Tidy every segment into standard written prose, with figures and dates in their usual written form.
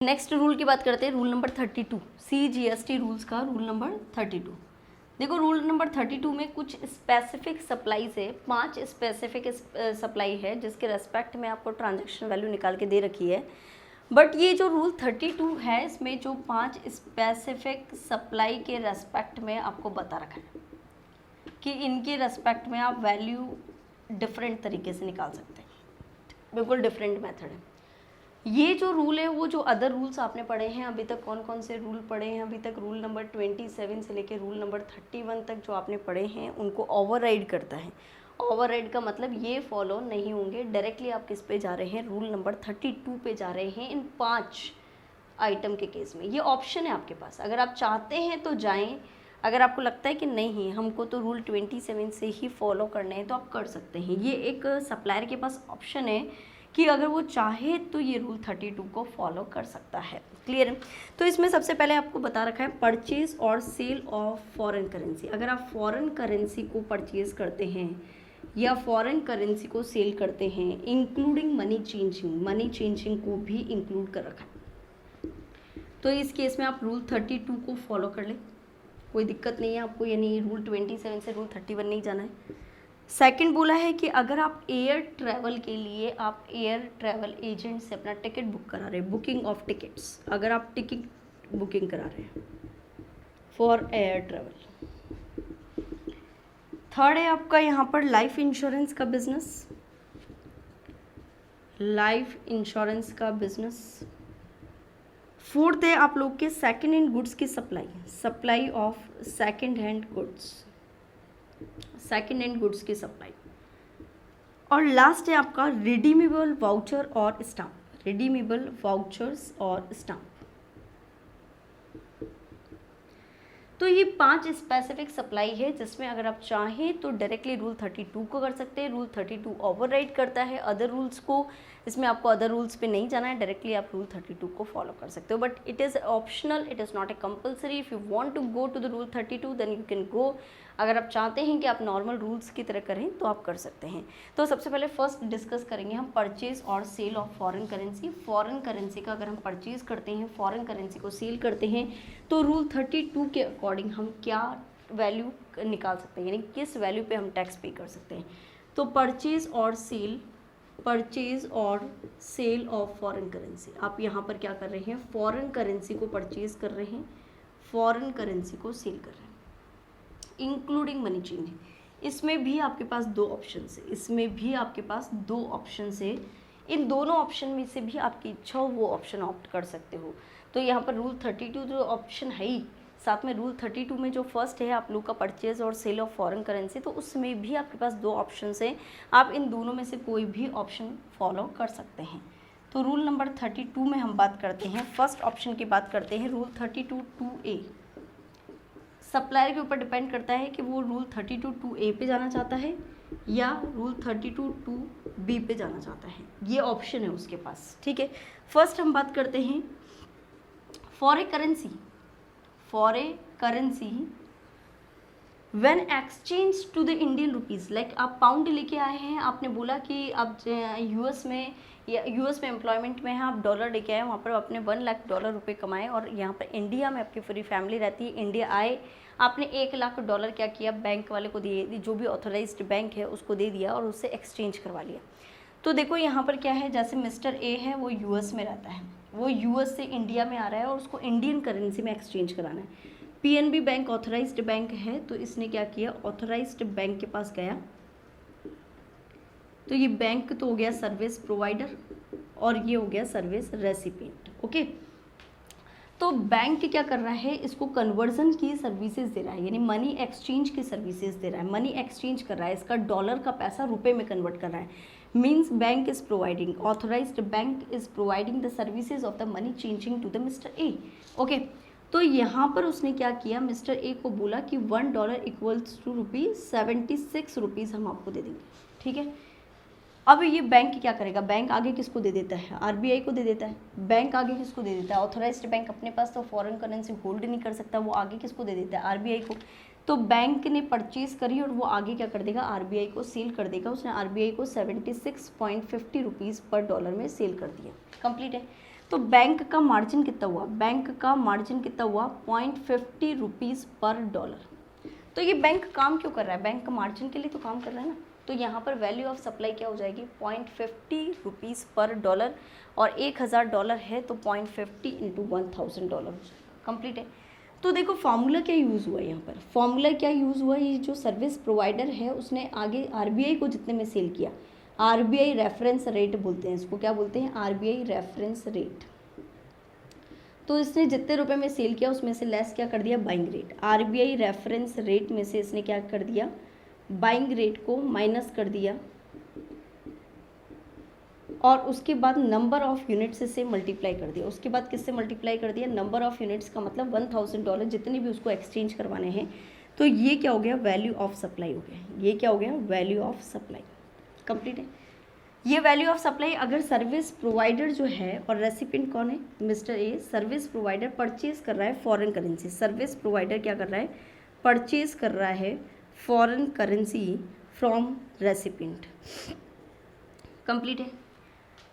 Next rule की बात करते हैं, रूल नंबर 32, CGST रूल्स का रूल नंबर 32। देखो रूल नंबर 32 में कुछ स्पेसिफिक सप्लाई से 5 स्पेसिफिक सप्लाई है जिसके रेस्पेक्ट में आपको ट्रांजैक्शन वैल्यू निकाल के दे रखी है। बट ये जो रूल 32 है इसमें जो 5 स्पेसिफिक सप्लाई के रेस्पेक्ट में आपको बता रखा है कि इनके रेस्पेक्ट में आप वैल्यू डिफरेंट तरीके से निकाल सकते हैं, बिल्कुल डिफरेंट मेथड है। ये जो रूल है वो जो अदर रूल्स आपने पढ़े हैं अभी तक, कौन कौन से रूल पढ़े हैं अभी तक, रूल नंबर 27 से लेकर रूल नंबर 31 तक जो आपने पढ़े हैं उनको ओवरराइड करता है। ओवरराइड का मतलब ये फॉलो नहीं होंगे, डायरेक्टली आप किस पे जा रहे हैं, रूल नंबर 32 पे जा रहे हैं इन 5 आइटम के केस में। ये ऑप्शन है आपके पास, अगर आप चाहते हैं तो जाएं, अगर आपको लगता है कि नहीं हमको तो रूल 27 से ही फॉलो करने हैं तो आप कर सकते हैं। ये एक सप्लायर के पास ऑप्शन है कि अगर वो चाहे तो ये रूल 32 को फॉलो कर सकता है। क्लियर है? तो इसमें सबसे पहले आपको बता रखा है परचेज और सेल ऑफ फॉरेन करेंसी। अगर आप फॉरेन करेंसी को परचेज करते हैं या फॉरेन करेंसी को सेल करते हैं, इंक्लूडिंग मनी चेंजिंग को भी इंक्लूड कर रखा है, तो इस केस में आप रूल 32 को फॉलो कर लें, कोई दिक्कत नहीं है आपको, यानी रूल 27 से रूल 31 नहीं जाना है। सेकंड बोला है कि अगर आप एयर ट्रैवल के लिए आप एयर ट्रैवल एजेंट से अपना टिकट बुक करा रहे हैं, बुकिंग ऑफ टिकट्स, अगर आप टिकट बुकिंग करा रहे हैं फॉर एयर ट्रैवल। थर्ड है आपका यहाँ पर लाइफ इंश्योरेंस का बिजनेस, लाइफ इंश्योरेंस का बिजनेस। फोर्थ है आप लोग के सेकेंड हैंड गुड्स की supply of second hand goods, second hand goods की सप्लाई। और लास्ट है आपका रिडीमेबल वाउचर और स्टाम्प, रिडीमेबल वाउचर्स और स्टाम्प। तो ये 5 स्पेसिफिक सप्लाई है जिसमें अगर आप चाहें तो डायरेक्टली रूल 32 को कर सकते हैं, रूल 32 ओवरराइड करता है अदर रूल्स को, इसमें आपको अदर रूल्स पे नहीं जाना है, डायरेक्टली आप रूल 32 को फॉलो कर सकते हो। But it is optional, it is not a compulsory. If you want to go to the rule 32 then you can go. अगर आप चाहते हैं कि आप नॉर्मल रूल्स की तरह करें तो आप कर सकते हैं। तो सबसे पहले फर्स्ट डिस्कस करेंगे हम परचेज और sale of foreign currency. Foreign currency का अगर हम परचेज करते हैं, फॉरेन करेंसी को सेल करते हैं, तो रूल 32 के अकॉर्डिंग हम क्या वैल्यू निकाल सकते हैं, यानी किस वैल्यू पे हम टैक्स पे कर सकते हैं। तो परचेज और सेल ऑफ फॉरेन करेंसी, आप यहाँ पर क्या कर रहे हैं, फॉरेन करेंसी को परचेज कर रहे हैं, फॉरेन करेंसी को सेल कर रहे हैं, इंक्लूडिंग मनी चेंज। इसमें भी आपके पास 2 ऑप्शन है, इसमें भी आपके पास 2 ऑप्शन है। इन दोनों ऑप्शन में से भी आपकी इच्छा हो वो ऑप्शन ऑप्ट कर सकते हो। तो यहाँ पर रूल 32 जो ऑप्शन है ही, साथ में रूल 32 में जो फर्स्ट है आप लोग का परचेज और सेल ऑफ फॉरेन करेंसी, तो उसमें भी आपके पास 2 ऑप्शन है, आप इन दोनों में से कोई भी ऑप्शन फॉलो कर सकते हैं। तो रूल नंबर 32 में हम बात करते हैं, फर्स्ट ऑप्शन की बात करते हैं, रूल 32(2)(a। सप्लायर के ऊपर डिपेंड करता है कि वो रूल 32(2)(a पे जाना चाहता है या रूल 32(2)(b पे जाना चाहता है, ये ऑप्शन है उसके पास। ठीक है, फर्स्ट हम बात करते हैं for a currency when exchange to the Indian rupees. Like आप पाउंड लेके आए हैं, आपने बोला कि आप यूएस में एम्प्लॉयमेंट में हैं, आप डॉलर लेके आए, वहाँ पर आपने $1 लाख रुपए कमाए और यहाँ पर इंडिया में आपकी पूरी फैमिली रहती है, इंडिया आए, आपने $1 लाख क्या किया, बैंक वाले को दिए, जो भी ऑथराइज्ड बैंक है उसको दे दिया और उससे एक्सचेंज करवा लिया। तो देखो यहाँ पर क्या है, जैसे मिस्टर ए है वो यूएस में रहता है, वो यूएस से इंडिया में आ रहा है और उसको इंडियन करेंसी में एक्सचेंज कराना है। पीएनबी बैंक ऑथराइज्ड बैंक है, तो इसने क्या किया, ऑथराइज्ड बैंक के पास गया, तो ये बैंक तो हो गया सर्विस प्रोवाइडर और ये हो गया सर्विस रेसिपिएंट। ओके, तो बैंक क्या कर रहा है, इसको कन्वर्जन की सर्विसेज दे रहा है, यानी मनी एक्सचेंज की सर्विसेज दे रहा है, मनी एक्सचेंज कर रहा है, इसका डॉलर का पैसा रुपए में कन्वर्ट कर रहा है। Means bank is providing, authorised bank is providing the services of the money changing to the mister A. Okay, तो यहाँ पर उसने क्या किया, मिस्टर ए को बोला कि $1 इक्वल्स टू ₹76 हम आपको दे देंगे। ठीक है, अब ये बैंक क्या करेगा, बैंक आगे किसको दे देता है, आरबीआई को दे देता है। बैंक आगे किसको दे देता है, ऑथराइज्ड बैंक अपने पास तो फॉरेन करेंसी होल्ड नहीं कर सकता, वो आगे किसको दे देता है, आरबीआई को। तो बैंक ने परचेज करी और वो आगे क्या कर देगा, आरबीआई को सेल कर देगा। उसने आरबीआई को 76.50 रुपीज़ पर डॉलर में सेल कर दिया। कंप्लीट है। तो बैंक का मार्जिन कितना हुआ, बैंक का मार्जिन कितना हुआ 0.50 रुपीज़ पर डॉलर। तो ये बैंक काम क्यों कर रहा है, बैंक का मार्जिन के लिए तो काम कर रहा है ना। तो यहाँ पर वैल्यू ऑफ सप्लाई क्या हो जाएगी 0.50 रुपीज़ पर डॉलर, और 1000 डॉलर है तो 0.50 इंटू 1000 डॉलर हो जाएगा। कंप्लीट है। तो देखो फॉर्मूला क्या यूज़ हुआ है यहाँ पर, फॉर्मूला क्या यूज़ हुआ, ये जो सर्विस प्रोवाइडर है उसने आगे आरबीआई को जितने में सेल किया, आरबीआई रेफरेंस रेट बोलते हैं इसको, क्या बोलते हैं, आरबीआई रेफरेंस रेट। तो इसने जितने रुपए में सेल किया उसमें से लेस क्या कर दिया, buying rate. RBI reference rate में से इसने क्या कर दिया, बाइंग रेट को माइनस कर दिया, और उसके बाद नंबर ऑफ यूनिट्स से मल्टीप्लाई कर दिया। उसके बाद किससे मल्टीप्लाई कर दिया, नंबर ऑफ यूनिट्स का मतलब 1000 डॉलर जितने भी उसको एक्सचेंज करवाने हैं। तो ये क्या हो गया, वैल्यू ऑफ सप्लाई हो गया, ये क्या हो गया, वैल्यू ऑफ सप्लाई। कंप्लीट है। ये वैल्यू ऑफ सप्लाई अगर सर्विस प्रोवाइडर जो है, और रेसिपिएंट कौन है, mister A, service provider purchase कर रहा है फॉरेन करेंसी। सर्विस प्रोवाइडर क्या कर रहा है, परचेज कर रहा है foreign currency from recipient. Complete है।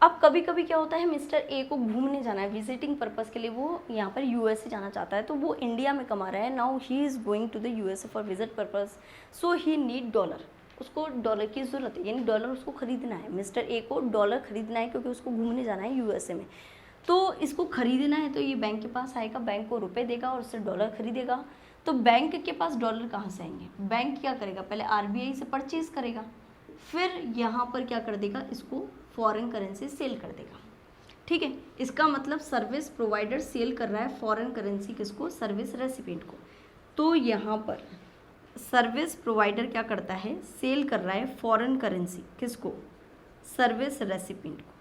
अब कभी कभी क्या होता है, मिस्टर ए को घूमने जाना है, विजिटिंग पर्पस के लिए वो यहाँ पर यूएसए जाना चाहता है, तो वो इंडिया में कमा रहा है। Now he is going to the USA for visit purpose, so he need dollar, उसको डॉलर की ज़रूरत है, यानी डॉलर उसको खरीदना है। मिस्टर ए को डॉलर खरीदना है क्योंकि उसको घूमने जाना है यूएसए में, तो इसको खरीदना है। तो ये बैंक के पास आएगा, बैंक को रुपए देगा और उससे डॉलर खरीदेगा। तो बैंक के पास डॉलर कहाँ से आएंगे, बैंक क्या करेगा, पहले आरबीआई से परचेज करेगा, फिर यहाँ पर क्या कर देगा, इसको फॉरेन करेंसी सेल कर देगा। ठीक है, इसका मतलब सर्विस प्रोवाइडर सेल कर रहा है फॉरेन करेंसी किसको, सर्विस रेसिपिएंट को। तो यहाँ पर सर्विस प्रोवाइडर क्या करता है, सेल कर रहा है फॉरेन करेंसी किसको, सर्विस रेसिपिएंट को।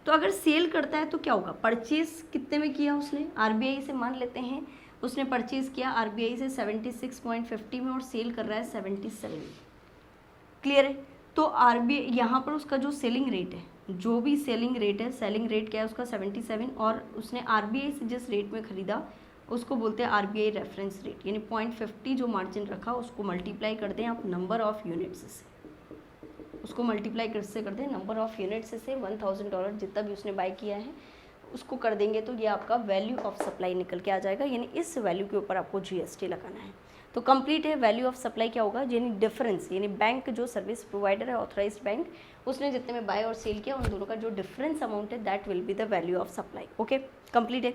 तो अगर सेल करता है तो क्या होगा, परचेज कितने में किया उसने, आरबीआई से मान लेते हैं उसने परचेज किया आरबीआई से 76.50 में, और सेल कर रहा है 77 में। क्लियर है। तो आरबीआई यहाँ पर उसका जो सेलिंग रेट है, जो भी सेलिंग रेट है, सेलिंग रेट क्या है उसका 77, और उसने आरबीआई से जिस रेट में खरीदा उसको बोलते हैं आरबीआई रेफरेंस रेट, यानी 0.50 जो मार्जिन रखा उसको मल्टीप्लाई करते हैं आप नंबर ऑफ यूनिट्स से, उसको मल्टीप्लाई कैसे करते हैं, नंबर ऑफ यूनिट्स से 1000 डॉलर जितना भी उसने बाय किया है उसको कर देंगे, तो ये आपका वैल्यू ऑफ सप्लाई निकल के आ जाएगा, यानी इस वैल्यू के ऊपर आपको जीएसटी लगाना है। तो कंप्लीट है। वैल्यू ऑफ सप्लाई क्या होगा, यानी डिफरेंस, यानी बैंक जो सर्विस प्रोवाइडर है ऑथराइज्ड बैंक, उसने जितने में बाय और सेल किया उन दोनों का जो डिफरेंस अमाउंट है that will be the value of supply. Okay, complete है।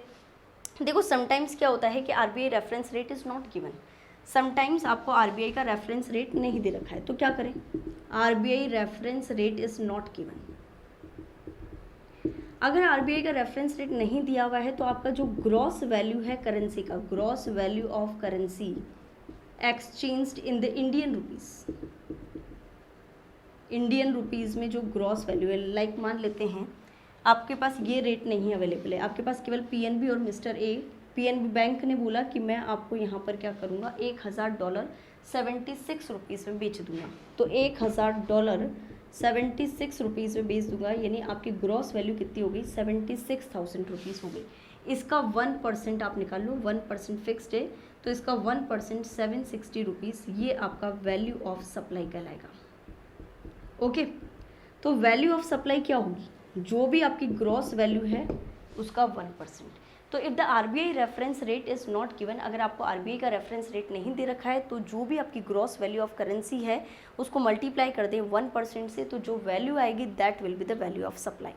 देखो समटाइम्स क्या होता है कि RBI reference rate is not given, sometimes आपको आरबीआई का रेफरेंस रेट नहीं दे रखा है, तो क्या करें, RBI reference rate is not given. अगर आरबीआई का रेफरेंस रेट नहीं दिया हुआ है तो आपका जो ग्रॉस वैल्यू है करेंसी का, gross value of currency exchanged in the Indian rupees, Indian rupees में जो ग्रॉस वैल्यू है, लाइक मान लेते हैं आपके पास ये रेट नहीं अवेलेबल है, आपके पास केवल पीएनबी और मिस्टर ए, पीएनबी बैंक ने बोला कि मैं आपको यहाँ पर क्या करूँगा, 1000 डॉलर 76 रुपीज़ में बेच दूँगा। तो 1000 डॉलर 76 रुपीज़ में बेच दूँगा, यानी आपकी ग्रॉस वैल्यू कितनी हो गई, 76,000 रुपीज़ हो गई। इसका 1% आप निकाल लो, 1% फिक्स्ड है, तो इसका 1% 760 रुपीज़, ये आपका वैल्यू ऑफ सप्लाई कहलाएगा। ओके, तो वैल्यू ऑफ सप्लाई क्या होगी, जो भी आपकी ग्रॉस वैल्यू है उसका 1%। तो if the RBI reference rate is not given, अगर आपको आरबीआई का रेफरेंस रेट नहीं दे रखा है तो जो भी आपकी ग्रॉस वैल्यू ऑफ करेंसी है उसको मल्टीप्लाई कर दें 1% से, तो जो वैल्यू आएगी that will be the value of supply.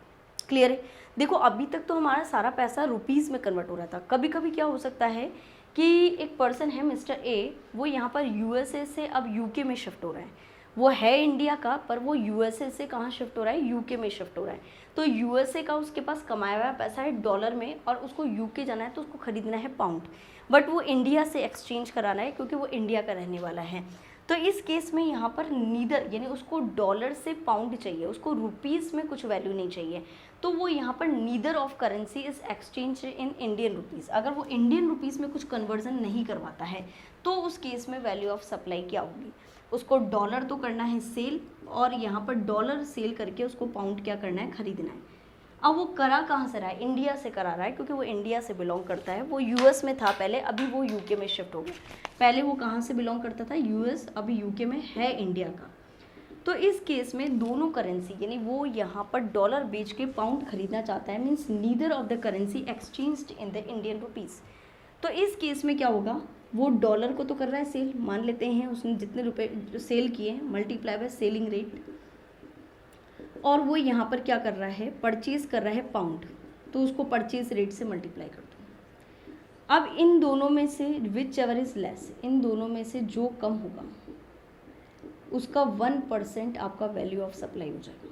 Clear है। देखो अभी तक तो हमारा सारा पैसा रुपीज़ में कन्वर्ट हो रहा था, कभी कभी क्या हो सकता है कि एक पर्सन है मिस्टर ए, वो यहाँ पर यूएसए से अब यूके में शिफ्ट हो रहा है, वो है इंडिया का पर वो यूएसए से कहाँ शिफ्ट हो रहा है, यूके में शिफ्ट हो रहा है। तो यूएसए का उसके पास कमाया हुआ पैसा है डॉलर में, और उसको यूके जाना है तो उसको खरीदना है पाउंड, बट वो इंडिया से एक्सचेंज कराना है क्योंकि वो इंडिया का रहने वाला है। तो इस केस में यहाँ पर नीदर, यानी उसको डॉलर से पाउंड चाहिए, उसको रुपीज़ में कुछ वैल्यू नहीं चाहिए, तो वो यहाँ पर neither of currency is exchange in Indian rupees. अगर वो इंडियन रुपीज़ में कुछ कन्वर्जन नहीं करवाता है तो उस केस में वैल्यू ऑफ सप्लाई क्या होगी, उसको डॉलर तो करना है सेल, और यहाँ पर डॉलर सेल करके उसको पाउंड क्या करना है, खरीदना है। अब वो करा कहाँ से रहा है, इंडिया से करा रहा है, क्योंकि वो इंडिया से बिलोंग करता है। वो यूएस में था पहले, अभी वो यूके में शिफ्ट हो गया। पहले वो कहाँ से बिलोंग करता था, यूएस, अभी यूके में है इंडिया का। तो इस केस में दोनों करेंसी, यानी वो यहाँ पर डॉलर बेच के पाउंड खरीदना चाहता है, means neither of the currency exchanged in the Indian rupees. तो इस केस में क्या होगा, वो डॉलर को तो कर रहा है सेल, मान लेते हैं उसने जितने रुपए सेल किए मल्टीप्लाई बाय सेलिंग रेट, और वो यहाँ पर क्या कर रहा है, परचेज कर रहा है पाउंड, तो उसको परचेज रेट से मल्टीप्लाई कर दो। अब इन दोनों में से विच एवर इज लेस, इन दोनों में से जो कम होगा उसका 1% आपका वैल्यू ऑफ सप्लाई हो जाएगा।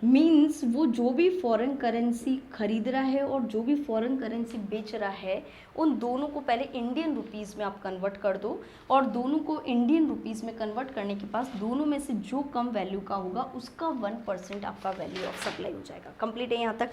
मीन्स वो जो भी फॉरेन करेंसी खरीद रहा है और जो भी फॉरेन करेंसी बेच रहा है, उन दोनों को पहले इंडियन रुपीज़ में आप कन्वर्ट कर दो, और दोनों को इंडियन रुपीज़ में कन्वर्ट करने के पास दोनों में से जो कम वैल्यू का होगा उसका 1% आपका वैल्यू ऑफ सप्लाई हो जाएगा। कंप्लीट है यहाँ तक।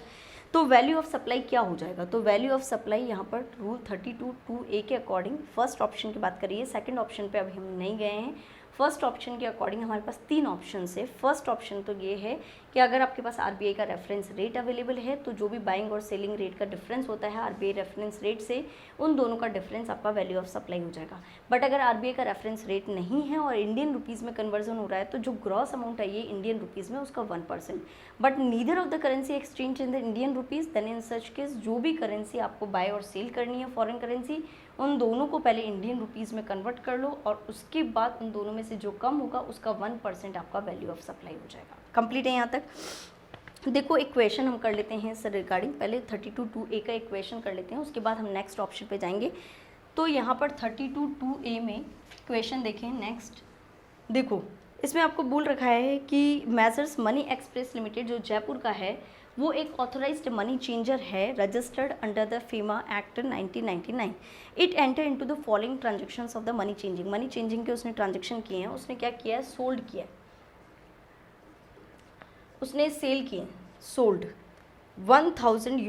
तो वैल्यू ऑफ सप्लाई क्या हो जाएगा, तो वैल्यू ऑफ सप्लाई यहाँ पर रूल 32(2)(a) के अकॉर्डिंग फर्स्ट ऑप्शन की बात करिए, सेकंड ऑप्शन पे अभी हम नहीं गए हैं। फर्स्ट ऑप्शन के अकॉर्डिंग हमारे पास 3 ऑप्शन है। फर्स्ट ऑप्शन तो ये है कि अगर आपके पास आरबीआई का रेफरेंस रेट अवेलेबल है, तो जो भी बाइंग और सेलिंग रेट का डिफरेंस होता है आरबीआई रेफरेंस रेट से, उन दोनों का डिफरेंस आपका वैल्यू ऑफ सप्लाई हो जाएगा। बट अगर आरबीआई का रेफरेंस रेट नहीं है और इंडियन रुपीज़ में कन्वर्जन हो रहा है, तो जो ग्रॉस अमाउंट है ये इंडियन रुपीज़ में, उसका 1%। But neither of the currency exchange in the Indian rupees, then in such case जो भी करेंसी आपको बाय और सेल करनी है फॉरेन करेंसी, उन दोनों को पहले इंडियन रुपीज़ में कन्वर्ट कर लो, और उसके बाद उन दोनों में से जो कम होगा उसका 1% आपका वैल्यू ऑफ सप्लाई हो जाएगा। कंप्लीट है यहाँ तक। देखो इक्वेशन हम कर लेते हैं सर रिगार्डिंग, पहले 32(2)(a) का इक्वेशन कर लेते हैं, उसके बाद हम नेक्स्ट ऑप्शन पे जाएंगे। तो यहाँ पर 32(2)(a) में इक्वेशन देखें नेक्स्ट। देखो इसमें आपको बोल रखा है कि मेजर्स मनी एक्सप्रेस लिमिटेड जो जयपुर का है, वो एक ऑथोराइज्ड मनी चेंजर है, registered under the FEMA act 1999। It enter into the following transactions of the money changing. Money changing के उसने ट्रांजेक्शन किए हैं, उसने क्या किया है, सोल्ड किया है, उसने सेल किए, सोल्ड 10,000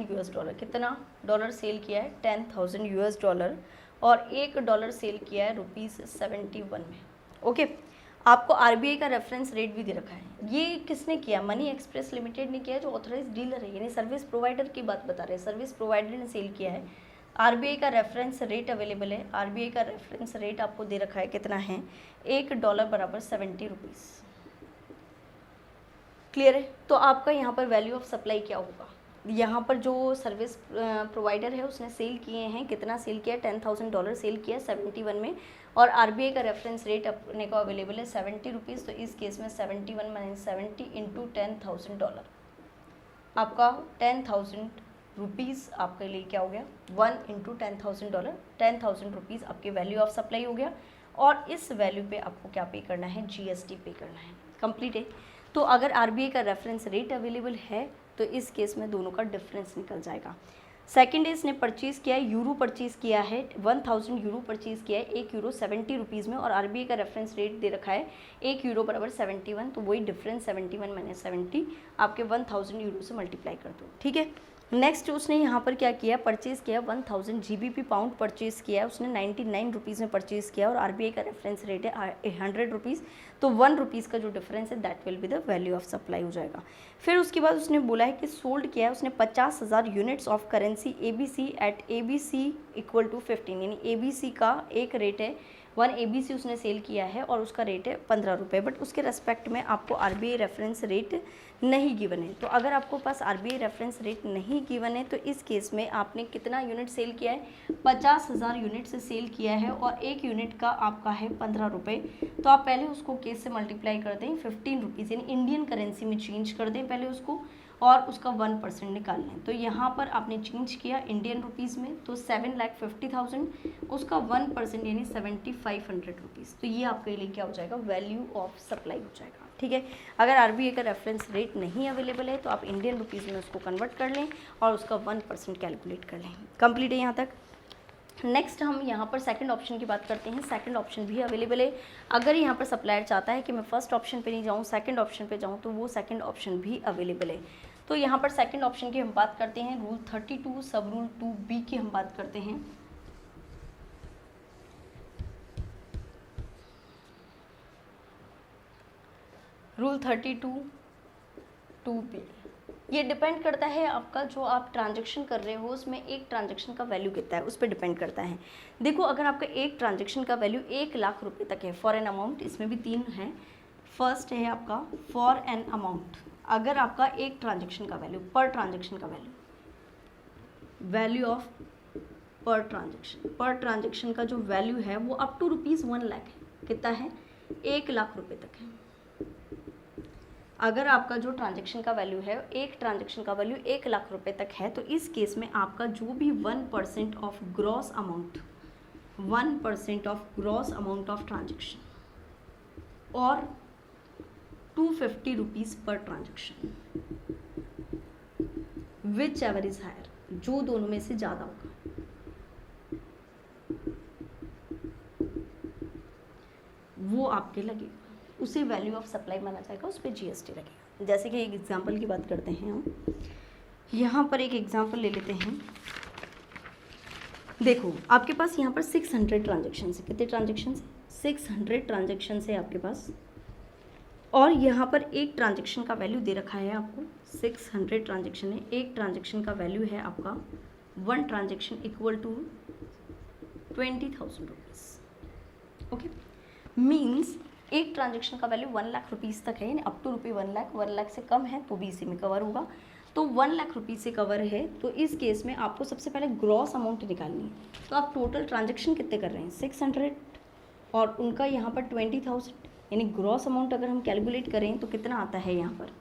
यूएस डॉलर, कितना डॉलर सेल किया है, 10,000 यूएस डॉलर, और $1 सेल किया है ₹71 में। ओके, आपको आरबीआई का रेफरेंस रेट भी दे रखा है। ये किसने किया, मनी एक्सप्रेस लिमिटेड ने किया है, जो ऑथराइज्ड डीलर है, यानी सर्विस प्रोवाइडर की बात बता रहे हैं, सर्विस प्रोवाइडर ने सेल किया है। आरबीआई का रेफरेंस रेट अवेलेबल है, आरबीआई का रेफरेंस रेट आपको दे रखा है, कितना है, $1 बराबर 70 रुपीज़। क्लियर है। तो आपका यहाँ पर वैल्यू ऑफ सप्लाई क्या होगा, यहाँ पर जो सर्विस प्रोवाइडर है उसने सेल किए हैं, कितना सेल किया, $10,000 सेल किया 71 में, और आरबीआई का रेफरेंस रेट अपने को अवेलेबल है 70 रुपीज़। तो इस केस में 71 माइनस 70 इंटू $10,000, आपका 10,000 रुपीज़ आपके लिए क्या हो गया, 1 इंटू $10,000, 10,000 रुपीज़ आपकी वैल्यू ऑफ सप्लाई हो गया, और इस वैल्यू पे आपको क्या पे करना है, जीएसटी पे करना है। कंप्लीट है। तो अगर आरबीआई का रेफरेंस रेट अवेलेबल है तो इस केस में दोनों का डिफरेंस निकल जाएगा। सेकेंड है, इसने परचेज़ किया है, यूरो परचेज़ किया है, 1000 यूरो परचेज़ किया है, €1 70 रुपीज़ में, और आरबीआई का रेफरेंस रेट दे रखा है €1 बराबर 71। तो वही डिफरेंस 71 माइनस 70 आपके 1000 यूरो से मल्टीप्लाई कर दो। ठीक है। नेक्स्ट उसने यहाँ पर क्या किया, परचेज़ किया 1000 GBP पाउंड परचेज़ किया, उसने 99 रुपीज़ में परचेज़ किया, और आरबीआई का रेफरेंस रेट है 100 रुपीज़। तो 1 रुपीज़ का जो डिफरेंस है that will be the value of supply हो जाएगा। फिर उसके बाद उसने बोला है कि सोल्ड किया है उसने 50,000 units of currency ABC at ABC equal to 15, यानी ABC का एक रेट है 1 ABC उसने सेल किया है, और उसका रेट है 15 रुपये, बट उसके रेस्पेक्ट में आपको आरबीआई रेफरेंस रेट नहीं गिवन है। तो अगर आपको पास आरबीआई रेफरेंस रेट नहीं गिवन है, तो इस केस में आपने कितना यूनिट सेल किया है, 50,000 यूनिट से सेल किया है, और एक यूनिट का आपका है 15 रुपये। तो आप पहले उसको केस से मल्टीप्लाई कर दें 15 रुपीज़, यानी इंडियन करेंसी में चेंज कर दें पहले उसको, और उसका 1% निकाल लें। तो यहाँ पर आपने चेंज किया इंडियन रुपीज़ में, तो 7,50,000, उसका 1% यानी 7,500 रुपीज़। तो ये आपके लिए क्या हो जाएगा, वैल्यू ऑफ सप्लाई हो जाएगा। ठीक है। अगर आरबीआई का रेफरेंस रेट नहीं अवेलेबल है तो आप इंडियन रुपीज़ में उसको कन्वर्ट कर लें और उसका 1% कैलकुलेट कर लें। कंप्लीट है यहाँ तक। नेक्स्ट हम यहाँ पर सेकंड ऑप्शन की बात करते हैं। सेकंड ऑप्शन भी अवेलेबल है। अगर यहाँ पर सप्लायर चाहता है कि मैं फर्स्ट ऑप्शन पे नहीं जाऊँ, सेकंड ऑप्शन पे जाऊँ, तो वो सेकंड ऑप्शन भी अवेलेबल है। तो यहाँ पर सेकंड ऑप्शन की हम बात करते हैं, रूल 32 सब रूल 2B की हम बात करते हैं। रूल 32 2B ये डिपेंड करता है आपका जो आप ट्रांजैक्शन कर रहे हो उसमें एक ट्रांजैक्शन का वैल्यू कितना है, उस पर डिपेंड करता है। देखो अगर आपका एक ट्रांजैक्शन का वैल्यू 1 लाख रुपए तक है फॉर एन अमाउंट, इसमें भी 3 हैं, फर्स्ट है आपका फॉर एन अमाउंट, अगर आपका एक ट्रांजेक्शन का वैल्यू, पर ट्रांजेक्शन का वैल्यू ऑफ पर ट्रांजेक्शन का जो वैल्यू है वो अप टू ₹1 लाख है। कितना है? 1 लाख रुपए तक है। अगर आपका जो ट्रांजेक्शन का वैल्यू है, एक ट्रांजेक्शन का वैल्यू 1 लाख रुपए तक है, तो इस केस में आपका जो भी 1% of gross amount, 1% of gross amount of transaction और 250 रुपीज़ पर transaction, whichever is higher, जो दोनों में से ज़्यादा होगा, वो आपके लगेगा, उसे वैल्यू ऑफ सप्लाई माना जाएगा, उस पर GST लगेगा। जैसे कि एक एग्जांपल की बात करते हैं हम, यहाँ पर एक एग्जांपल ले लेते हैं। देखो आपके पास यहाँ पर 600 ट्रांजेक्शन है। कितने ट्रांजेक्शन? 600 ट्रांजेक्शन है आपके पास, और यहाँ पर एक ट्रांजेक्शन का वैल्यू दे रखा है आपको। 600 ट्रांजेक्शन है, एक ट्रांजेक्शन का वैल्यू है आपका 1 transaction equal to 20,000 rupees. Okay, means एक ट्रांजेक्शन का वैल्यू 1 लाख रुपीज़ तक है, यानी अप टू ₹1 लाख। 1 लाख से कम है तो भी इसी में कवर होगा। तो 1 लाख रुपीज़ से कवर है, तो इस केस में आपको सबसे पहले ग्रॉस अमाउंट निकालनी है। तो आप टोटल ट्रांजेक्शन कितने कर रहे हैं? 600 और उनका यहाँ पर 20,000, यानी ग्रॉस अमाउंट अगर हम कैलकुलेट करें तो कितना आता है यहाँ पर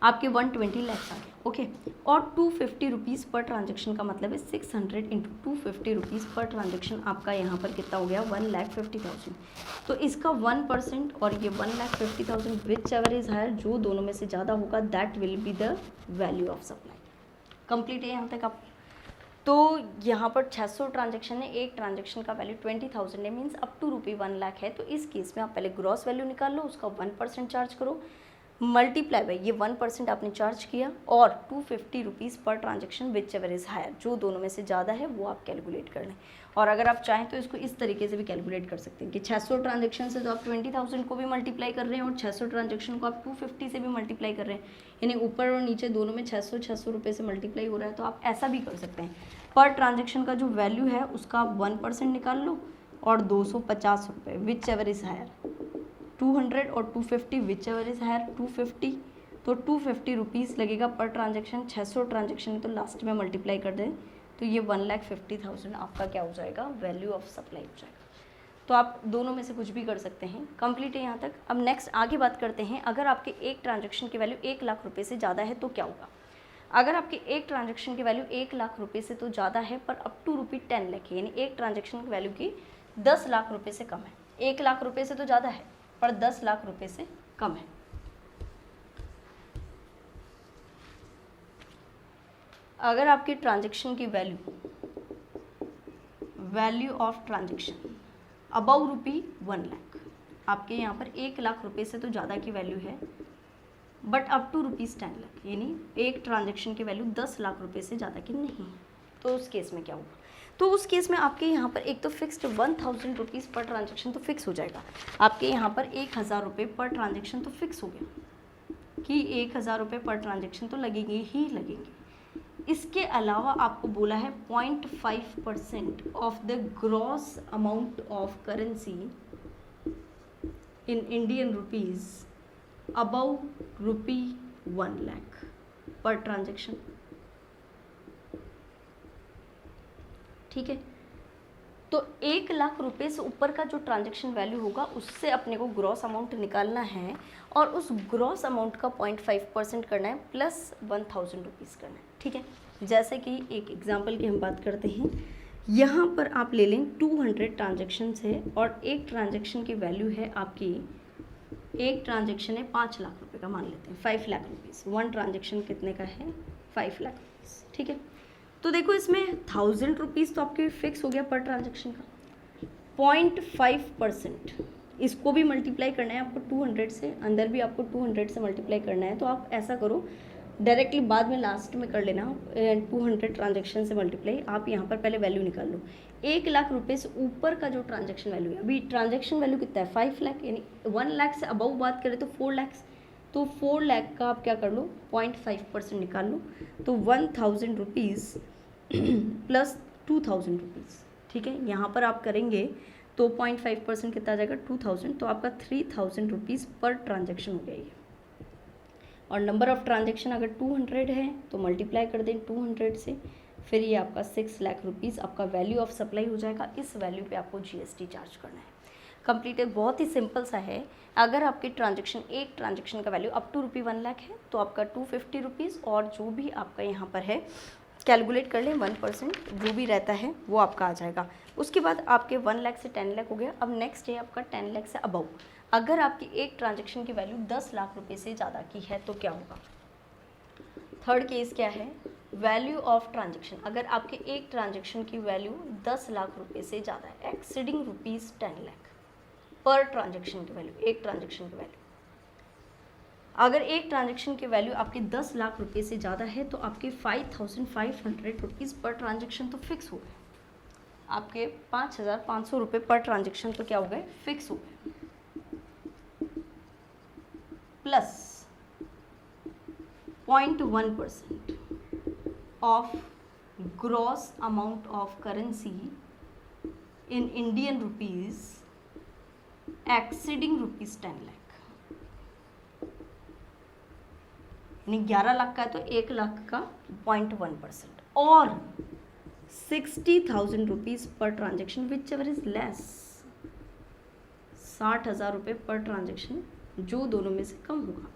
आपके 120 लाख आ गए। ओके, और 250 रुपीज़ पर ट्रांजेक्शन का मतलब है 600 इंटू 250 रुपीज़ पर ट्रांजेक्शन, आपका यहाँ पर कितना हो गया? 1,50,000। तो इसका 1% और ये 1,50,000 विच एवर इज हायर, जो दोनों में से ज़्यादा होगा, that will be the value of supply. Complete है यहाँ तक आप? तो यहाँ पर 600 ट्रांजेक्शन है, एक ट्रांजेक्शन का वैल्यू 20,000 है, मीन्स अप टू ₹1 लाख है। तो इस केस में आप पहले ग्रॉस वैल्यू निकाल लो, उसका 1% चार्ज करो, मल्टीप्लाई बाई ये 1% आपने चार्ज किया, और 250 रुपीज़ पर transaction whichever is higher, जो दोनों में से ज़्यादा है वो आप कैलकुलेट कर लें। और अगर आप चाहें तो इसको इस तरीके से भी कैलकुलेट कर सकते हैं कि 600 ट्रांजेक्शन से तो आप 20,000 को भी मल्टीप्लाई कर रहे हैं, और 600 ट्रांजेक्शन को आप 250 से भी मल्टीप्लाई कर रहे हैं, यानी ऊपर और नीचे दोनों में 600 रुपये से मल्टीप्लाई हो रहा है। तो आप ऐसा भी कर सकते हैं, पर ट्रांजेक्शन का जो वैल्यू है उसका आप 1% निकाल लो, और 250 रुपये विच एवर इज़ हायर, 200 और 250 विच एवर इज़ हायर 250, तो 250 रुपीज़ लगेगा पर ट्रांजेक्शन। 600 ट्रांजेक्शन है तो लास्ट में मल्टीप्लाई कर दें, तो ये 1,50,000 आपका क्या हो जाएगा? वैल्यू ऑफ सप्लाई हो जाएगा। तो आप दोनों में से कुछ भी कर सकते हैं। कंप्लीट है यहाँ तक? अब नेक्स्ट आगे बात करते हैं, अगर आपके एक ट्रांजेक्शन की वैल्यू 1 लाख रुपये से ज़्यादा है तो क्या होगा? अगर आपके एक ट्रांजेक्शन की वैल्यू 1 लाख रुपये से तो ज़्यादा है, पर अप टू ₹10 लाख है, यानी एक ट्रांजेक्शन की वैल्यू की 10 लाख रुपये से कम है। 1 लाख रुपये से तो ज़्यादा है, पर 10 लाख रुपए से कम है। अगर आपके ट्रांजैक्शन की value of transaction above ₹1 lakh, आपके यहाँ पर 1 लाख रुपए से तो ज़्यादा की वैल्यू है, बट अप टू ₹10 लाख, यानी एक ट्रांजैक्शन की वैल्यू 10 लाख रुपए से ज़्यादा की नहीं है, तो उस केस में क्या होगा? तो उस केस में आपके यहाँ पर एक तो फिक्स्ड 1,000 रुपीज़ पर ट्रांजेक्शन तो फिक्स हो जाएगा। आपके यहाँ पर 1,000 रुपये पर ट्रांजेक्शन तो फिक्स हो गया कि 1,000 रुपये पर ट्रांजेक्शन तो लगेंगे ही लगेंगे। इसके अलावा आपको बोला है 0.5% of the gross amount of currency in Indian rupees above ₹1 lakh पर ट्रांजेक्शन। ठीक है, तो 1 लाख रुपए से ऊपर का जो ट्रांजैक्शन वैल्यू होगा उससे अपने को ग्रॉस अमाउंट निकालना है, और उस ग्रॉस अमाउंट का 0.5% करना है प्लस 1,000 रुपीज़ करना है। ठीक है, जैसे कि एक एग्जांपल की हम बात करते हैं, यहाँ पर आप ले लें 200 ट्रांजेक्शन है, और एक ट्रांजेक्शन की वैल्यू है आपकी, एक ट्रांजेक्शन है 5 लाख रुपए का, मान लेते हैं 5 लाख रुपीज़। 1 ट्रांजेक्शन कितने का है? 5 लाख रुपीज़। ठीक है, तो देखो इसमें 1,000 रुपीज़ तो आपके फिक्स हो गया पर ट्रांजेक्शन का। 0.5% इसको भी मल्टीप्लाई करना है आपको 200 से, अंदर भी आपको 200 से मल्टीप्लाई करना है। तो आप ऐसा करो, डायरेक्टली बाद में लास्ट में कर लेना 200 ट्रांजेक्शन से मल्टीप्लाई। आप यहाँ पर पहले वैल्यू निकाल लो। 1 लाख रुपए से ऊपर का जो ट्रांजेक्शन वैल्यू है, अभी ट्रांजेक्शन वैल्यू कितना है? 5 लाख, यानी 1 लाख से अबव बात करें तो 4 लाख, तो 4 लाख का आप क्या कर लो? 0.5% निकाल लो, तो 1,000 रुपीज़ प्लस 2,000 रुपीज़। ठीक है, यहाँ पर आप करेंगे तो 0.5% कितना आ जाएगा 2000, तो आपका 3000 रुपीज़ पर ट्रांजेक्शन हो गया ये। और नंबर ऑफ़ ट्रांजेक्शन अगर 200 है तो मल्टीप्लाई कर दें 200 से, फिर ये आपका 6 लाख रुपीज़ आपका वैल्यू ऑफ सप्लाई हो जाएगा। इस वैल्यू पे आपको जीएसटी चार्ज करना है। कंप्लीटेड, बहुत ही सिंपल सा है। अगर आपकी ट्रांजेक्शन, एक ट्रांजेक्शन का वैल्यू अप टू ₹1 लाख है तो आपका 250 रुपीज़, और जो भी आपका यहाँ पर है कैलकुलेट कर लें 1% जो भी रहता है वो आपका आ जाएगा। उसके बाद आपके 1 लाख से 10 लाख हो गया। अब नेक्स्ट है आपका 10 लाख से अबव। अगर आपकी एक ट्रांजेक्शन की वैल्यू 10 लाख रुपए से ज़्यादा की है तो क्या होगा। थर्ड केस क्या है, वैल्यू ऑफ ट्रांजेक्शन। अगर आपके एक ट्रांजेक्शन की वैल्यू 10 लाख रुपए से ज़्यादा है, एक्सीडिंग ₹10 लाख पर ट्रांजेक्शन की वैल्यू, एक ट्रांजेक्शन की वैल्यू। अगर एक ट्रांजेक्शन की वैल्यू आपके 10 लाख रुपए से ज़्यादा है तो आपके 5500 रुपीज़ पर ट्रांजेक्शन तो फिक्स हो गए। आपके 5500 रुपये पर ट्रांजेक्शन तो क्या हो गए, फिक्स हो गए। Plus 0.1% of gross amount of currency in Indian rupees exceeding ₹10 lakh. यानी 11 लाख का है तो 1 लाख का 0.1%, और 60,000 रुपीज़ पर transaction whichever is less, 60,000 रुपये पर ट्रांजेक्शन जो दोनों में से कम होगा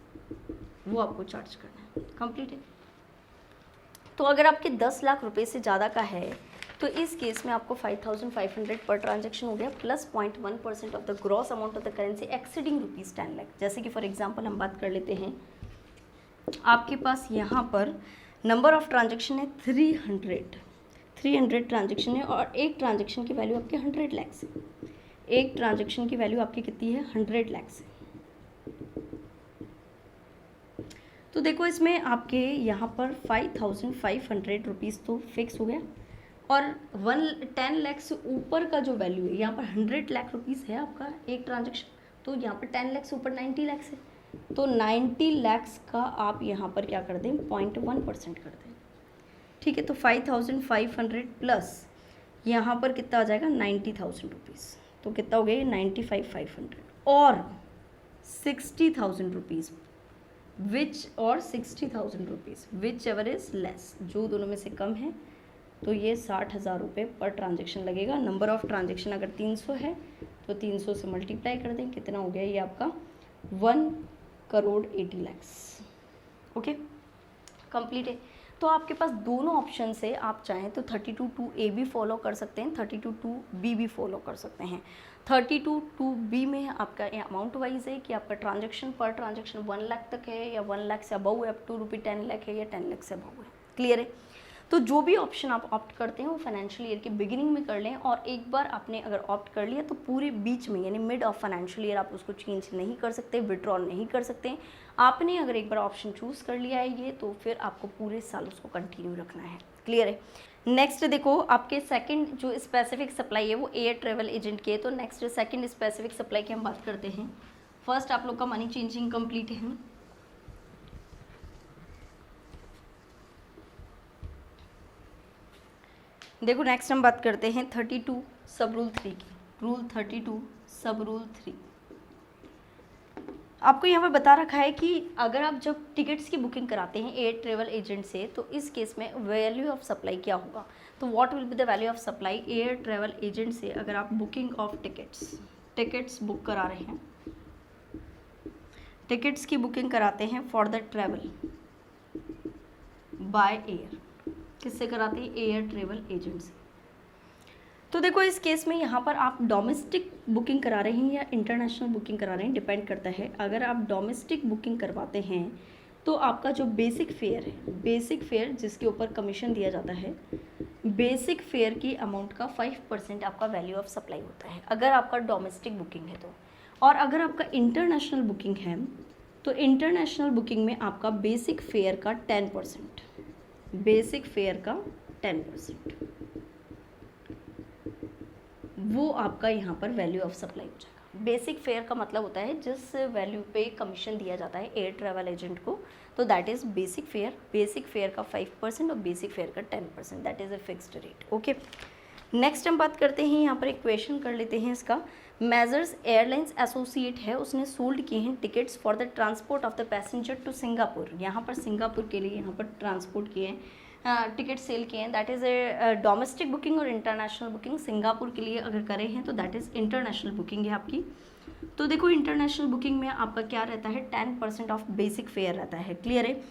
वो आपको चार्ज करना है। कंप्लीट है। तो अगर आपके 10 लाख रुपए से ज़्यादा का है तो इस केस में आपको 5,500 पर ट्रांजेक्शन हो गया, plus 0.1% of the gross amount of the currency exceeding ₹10 lakh. जैसे कि फॉर एग्जांपल हम बात कर लेते हैं, आपके पास यहाँ पर नंबर ऑफ ट्रांजेक्शन है 300 ट्रांजेक्शन है, और एक ट्रांजेक्शन की वैल्यू आपके 100 लाख से, एक ट्रांजेक्शन की वैल्यू आपकी कितनी है 100 लाख से। तो देखो इसमें आपके यहाँ पर 5,500 रुपीज़ तो फिक्स हो गया, और 10 लाख से ऊपर का जो वैल्यू है, यहाँ पर 100 लाख रुपीज़ है आपका एक ट्रांजेक्शन, तो यहाँ पर 10 लाख से ऊपर 90 लाख है, तो 90 लाख का आप यहाँ पर क्या कर दें 0.1% कर दें। ठीक है, तो 5,500 प्लस यहाँ पर कितना आ जाएगा 90,000 रुपीज़, तो कितना हो गया 95,500, और 60,000 rupees which ever is less, जो दोनों में से कम है, तो ये 60,000 रुपये पर ट्रांजेक्शन लगेगा। नंबर ऑफ़ ट्रांजेक्शन अगर 300 है तो 300 से मल्टीप्लाई कर दें, कितना हो गया ये आपका 1,80,00,000। ओके, कंप्लीट है। तो आपके पास दोनों ऑप्शन से आप चाहें तो 32(2)A भी फॉलो कर सकते हैं, 32(2)B भी फॉलो कर सकते हैं। 32(2)B में आपका अमाउंट वाइज है कि आपका ट्रांजेक्शन पर ट्रांजेक्शन 1 लाख तक है या 1 लाख से अबव है, अप टू ₹10 लाख है या 10 लाख से अबव है। क्लियर है। तो जो भी ऑप्शन आप ऑप्ट करते हैं वो फाइनेंशियल ईयर के बिगिनिंग में कर लें, और एक बार आपने अगर ऑप्ट कर लिया तो पूरे बीच में यानी मिड ऑफ फाइनेंशियल ईयर आप उसको चेंज नहीं कर सकते, विड्रॉल नहीं कर सकते। आपने अगर एक बार ऑप्शन चूज़ कर लिया है ये, तो फिर आपको पूरे साल उसको कंटिन्यू रखना है। क्लियर है। नेक्स्ट देखो, आपके सेकंड जो स्पेसिफिक सप्लाई है वो एयर ट्रेवल एजेंट की है। तो नेक्स्ट सेकंड स्पेसिफिक सप्लाई की हम बात करते हैं। फर्स्ट आप लोग का मनी चेंजिंग कंप्लीट है। देखो नेक्स्ट हम बात करते हैं 32 सब रूल 3 की। रूल 32 सब रूल 3 आपको यहाँ पर बता रखा है कि अगर आप जब टिकट्स की बुकिंग कराते हैं एयर ट्रेवल एजेंट से, तो इस केस में वैल्यू ऑफ सप्लाई क्या होगा। तो what will be the value of supply air travel agent से अगर आप बुकिंग ऑफ टिकट्स बुक करा रहे हैं, टिकट्स की बुकिंग कराते हैं for the travel by air. किससे कराते हैं, एयर ट्रेवल एजेंट से। तो देखो इस केस में यहाँ पर आप डोमेस्टिक बुकिंग करा रहे हैं या इंटरनेशनल बुकिंग करा रहे हैं, डिपेंड करता है। अगर आप डोमेस्टिक बुकिंग करवाते हैं तो आपका जो बेसिक फेयर है, बेसिक फेयर जिसके ऊपर कमीशन दिया जाता है, बेसिक फेयर की अमाउंट का 5% आपका वैल्यू ऑफ सप्लाई होता है अगर आपका डोमेस्टिक बुकिंग है तो। और अगर आपका इंटरनेशनल बुकिंग है तो इंटरनेशनल बुकिंग में आपका बेसिक फेयर का 10%, बेसिक फेयर का 10% वो आपका यहाँ पर वैल्यू ऑफ सप्लाई हो जाएगा। बेसिक फेयर का मतलब होता है जिस वैल्यू पे कमीशन दिया जाता है एयर ट्रैवल एजेंट को, तो that is basic fair. Basic fair का 5% और बेसिक फेयर का 10%, that is a fixed rate. Okay, next हम बात करते हैं, यहाँ पर एक क्वेश्चन कर लेते हैं इसका। मेजर्स एयरलाइंस एसोसिएट है, उसने सोल्ड किए हैं tickets for the transport of the passenger to Singapore. यहाँ पर सिंगापुर के लिए यहाँ पर ट्रांसपोर्ट किए हैं, टिकट सेल किए हैं। That is a domestic booking और इंटरनेशनल बुकिंग। सिंगापुर के लिए अगर करे हैं तो दैट इज़ इंटरनेशनल बुकिंग है आपकी। तो देखो इंटरनेशनल बुकिंग में आपका क्या रहता है, 10% ऑफ बेसिक फेयर रहता है। क्लियर है।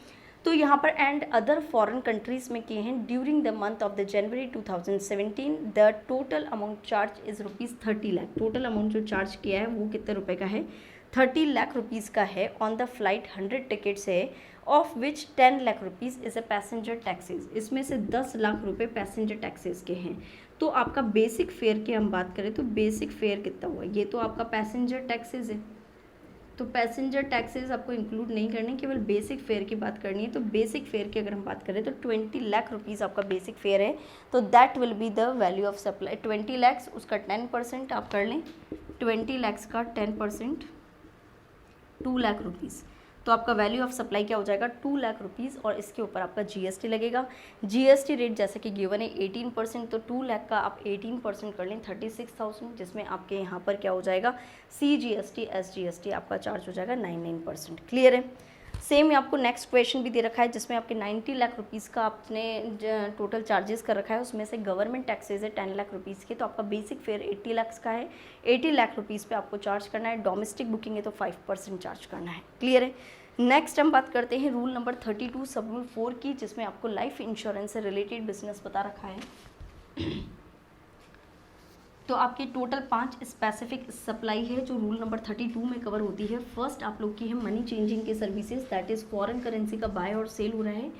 तो यहाँ पर एंड अदर फॉरेन कंट्रीज़ में किए हैं during the month of the January 2017 the total amount charge is ₹30 lakh. Total amount जो चार्ज किया है वो कितने रुपए का है, 30 लाख रुपीज़ का है। ऑन द फ्लाइट 100 टिकट्स है, of which 10 lakh rupees is a passenger taxes. इसमें से 10 लाख रुपए पैसेंजर टैक्सेस के हैं। तो आपका बेसिक फेयर की हम बात करें तो बेसिक फेयर कितना हुआ, ये तो आपका पैसेंजर टैक्सेस है, तो पैसेंजर टैक्सेस आपको इंक्लूड नहीं करने, केवल बेसिक फेयर की बात करनी है। तो बेसिक फेयर की अगर हम बात करें तो 20 लाख रुपीज़ आपका बेसिक फेयर है। तो that will be the value of supply. 20 lakhs उसका 10% आप कर लें, 20 लैक्स का 10% 2 लाख रुपीज़। तो आपका वैल्यू ऑफ सप्लाई क्या हो जाएगा, 2 लाख रुपीज़, और इसके ऊपर आपका जीएसटी लगेगा। जीएसटी रेट जैसे कि गिवन है 18%, तो 2 लाख का आप 18% कर लें 36,000, जिसमें आपके यहाँ पर क्या हो जाएगा, CGST SGST आपका चार्ज हो जाएगा 99%। क्लियर है। सेम आपको नेक्स्ट क्वेश्चन भी दे रखा है जिसमें आपके 90 लाख रुपीज़ का आपने टोटल चार्जेस कर रखा है, उसमें से गवर्नमेंट टैक्सेस है 10 लाख रुपीज़ के। तो आपका बेसिक फेयर 80 लाख का है, 80 लाख रुपीज़ पे आपको चार्ज करना है। डोमेस्टिक बुकिंग है तो 5% चार्ज करना है। क्लियर है। नेक्स्ट हम बात करते हैं रूल नंबर 32 सब रूल 4 की, जिसमें आपको लाइफ इंश्योरेंस से रिलेटेड बिजनेस बता रखा है। तो आपके टोटल 5 स्पेसिफिक सप्लाई है जो रूल नंबर 32 में कवर होती है। फर्स्ट आप लोग की है मनी चेंजिंग के services, that is foreign currency का बाय और सेल हो रहा है।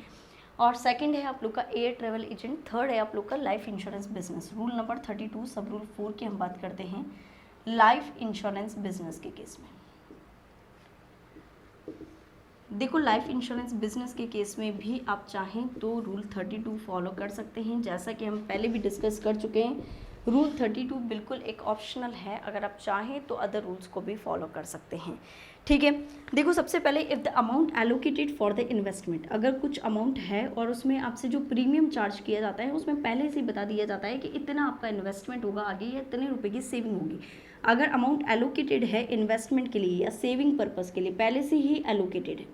और सेकंड है आप लोग का एयर ट्रेवल एजेंट। थर्ड है आप लोग का life insurance business. Rule number 32 सब रूल 4 की हम बात करते हैं लाइफ इंश्योरेंस बिजनेस के केस में। देखो लाइफ इंश्योरेंस बिजनेस के केस में भी आप चाहें तो रूल 32 फॉलो कर सकते हैं। जैसा कि हम पहले भी डिस्कस कर चुके हैं, रूल 32 बिल्कुल एक ऑप्शनल है, अगर आप चाहें तो अदर रूल्स को भी फॉलो कर सकते हैं। ठीक है। देखो सबसे पहले if the amount allocated for the investment, अगर कुछ अमाउंट है और उसमें आपसे जो प्रीमियम चार्ज किया जाता है उसमें पहले से ही बता दिया जाता है कि इतना आपका इन्वेस्टमेंट होगा आगे या इतने रुपए की सेविंग होगी। अगर अमाउंट एलोकेटेड है इन्वेस्टमेंट के लिए या सेविंग पर्पज़ के लिए, पहले से ही एलोकेटेड है,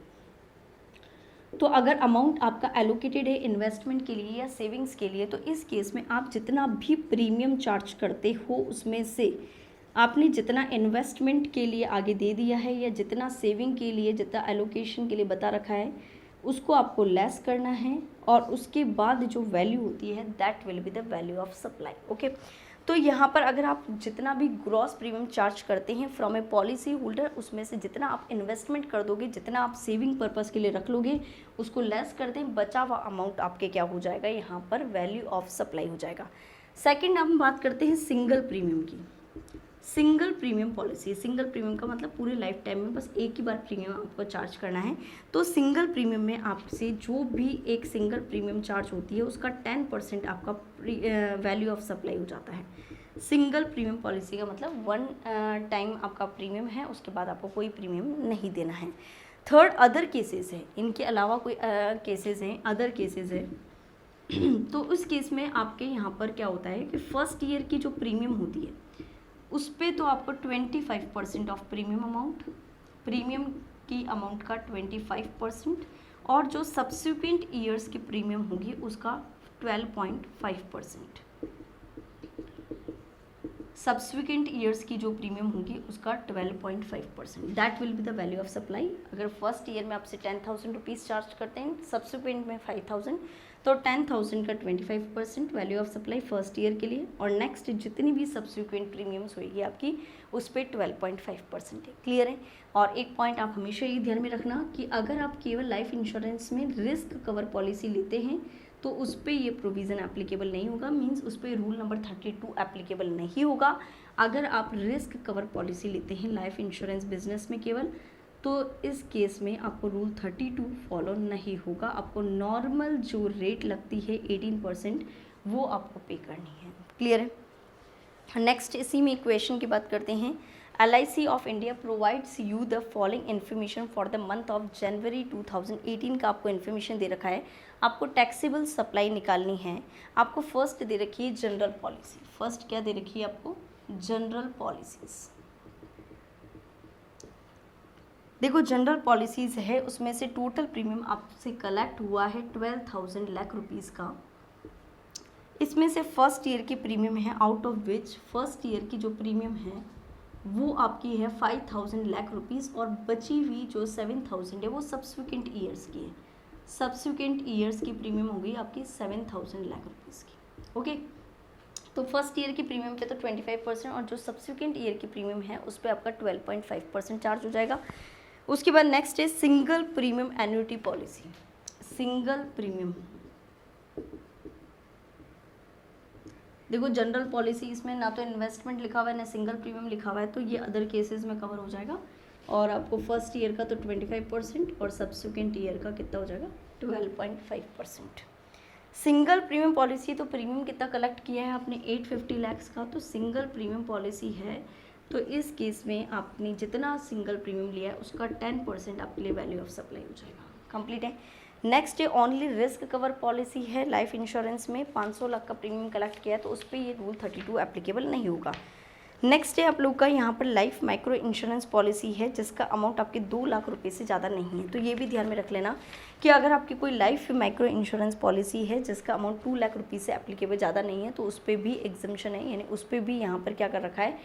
तो अगर अमाउंट आपका एलोकेटेड है इन्वेस्टमेंट के लिए या सेविंग्स के लिए, तो इस केस में आप जितना भी प्रीमियम चार्ज करते हो उसमें से आपने जितना इन्वेस्टमेंट के लिए आगे दे दिया है या जितना सेविंग के लिए, जितना एलोकेशन के लिए बता रखा है, उसको आपको लेस करना है, और उसके बाद जो वैल्यू होती है that will be the value of supply. Okay. तो यहाँ पर अगर आप जितना भी ग्रॉस प्रीमियम चार्ज करते हैं फ्रॉम ए पॉलिसी होल्डर, उसमें से जितना आप इन्वेस्टमेंट कर दोगे, जितना आप सेविंग पर्पज़ के लिए रख लोगे, उसको लेस कर दें, बचा हुआ अमाउंट आपके क्या हो जाएगा, यहाँ पर वैल्यू ऑफ सप्लाई हो जाएगा। सेकंड हम बात करते हैं सिंगल प्रीमियम की। Single premium policy, single premium का मतलब पूरे लाइफ टाइम में बस एक ही बार प्रीमियम आपको चार्ज करना है। तो सिंगल प्रीमियम में आपसे जो भी एक सिंगल प्रीमियम चार्ज होती है उसका 10% आपका वैल्यू ऑफ सप्लाई हो जाता है। सिंगल प्रीमियम पॉलिसी का मतलब 1 टाइम आपका प्रीमियम है, उसके बाद आपको कोई प्रीमियम नहीं देना है। थर्ड अदर केसेस है, इनके अलावा कोई केसेस हैं, अदर केसेस है। तो उस केस में आपके यहाँ पर क्या होता है कि फर्स्ट ईयर की जो प्रीमियम होती है उस पर तो आपको 25% ऑफ प्रीमियम अमाउंट, प्रीमियम की अमाउंट का 25%, और जो सब्सिक्वेंट ईयर्स की प्रीमियम होगी उसका 12.5%। सब्सिक्वेंट ईयर्स की जो प्रीमियम होगी उसका 12.5%, that will be the value of supply. अगर फर्स्ट ईयर में आपसे 10,000 रुपीज़ चार्ज करते हैं, सब्सिक्वेंट में 5,000, तो 10,000 का 25% value of supply first year के लिए, और नेक्स्ट जितनी भी सब्सिक्वेंट प्रीमियम्स होगी आपकी उस पर 12.5% है। क्लियर है। और एक पॉइंट आप हमेशा ये ध्यान में रखना कि अगर आप केवल लाइफ इंश्योरेंस में रिस्क कवर पॉलिसी लेते हैं तो उस पर ये प्रोविज़न एप्लीकेबल नहीं होगा, मींस उस पर रूल नंबर 32 एप्लीकेबल नहीं होगा। अगर आप रिस्क कवर पॉलिसी लेते हैं लाइफ इंश्योरेंस बिजनेस में केवल, तो इस केस में आपको रूल 32 फॉलो नहीं होगा। आपको नॉर्मल जो रेट लगती है 18% वो आपको पे करनी है। क्लियर है। नेक्स्ट इसी में इक्वेशन की बात करते हैं। LIC of India provides you the following information for the month of January 2018 का आपको इन्फॉर्मेशन दे रखा है। आपको टैक्सेबल सप्लाई निकालनी है। आपको फर्स्ट दे रखी है जनरल पॉलिसी। फर्स्ट क्या दे रखी है आपको? General policies. देखो जनरल पॉलिसीज़ है, उसमें से टोटल प्रीमियम आपसे कलेक्ट हुआ है 12,000 लाख रुपीज़ का। इसमें से फर्स्ट ईयर की प्रीमियम है, out of which first year की जो प्रीमियम है वो आपकी है 5,000 लाख रुपीज़, और बची हुई जो 7,000 है वो सब्सिक्वेंट ईयर्स की है। सब्सिक्वेंट ईयर्स की प्रीमियम हो गई आपकी 7,000 लाख रुपीज़ की। ओके, तो फर्स्ट ईयर की प्रीमियम पे तो 25% और जो सब्सिक्वेंट ईयर की प्रीमियम है उस पर आपका 12.5% चार्ज हो जाएगा। उसके बाद नेक्स्ट है single premium annuity policy. Single premium, देखो जनरल पॉलिसी इसमें ना तो इन्वेस्टमेंट लिखा हुआ है ना सिंगल प्रीमियम लिखा हुआ है, तो ये अदर केसेस में कवर हो जाएगा। और आपको फर्स्ट ईयर का तो 25% और सब्सिक्वेंट ईयर का कितना हो जाएगा? 12.5%। सिंगल प्रीमियम पॉलिसी, तो प्रीमियम कितना कलेक्ट किया है आपने? 850 लाख का। तो सिंगल प्रीमियम पॉलिसी है, तो इस केस में आपने जितना सिंगल प्रीमियम लिया है उसका 10% आपके लिए वैल्यू ऑफ सप्लाई हो जाएगा। कंप्लीट है। नेक्स्ट है ओनली रिस्क कवर पॉलिसी है। लाइफ इंश्योरेंस में 500 लाख का प्रीमियम कलेक्ट किया है तो उस पर ये रूल 32 एप्लीकेबल नहीं होगा। नेक्स्ट है आप लोग का यहाँ पर लाइफ माइक्रो इंश्योरेंस पॉलिसी है, जिसका अमाउंट आपके 2 लाख रुपए से ज़्यादा नहीं है। तो ये भी ध्यान में रख लेना कि अगर आपकी कोई लाइफ माइक्रो इंश्योरेंस पॉलिसी है जिसका अमाउंट 2 लाख रुपये से एप्लीकेबल ज़्यादा नहीं है तो उस पर भी एग्जम्पशन है, यानी उस पर भी यहाँ पर क्या कर रखा है,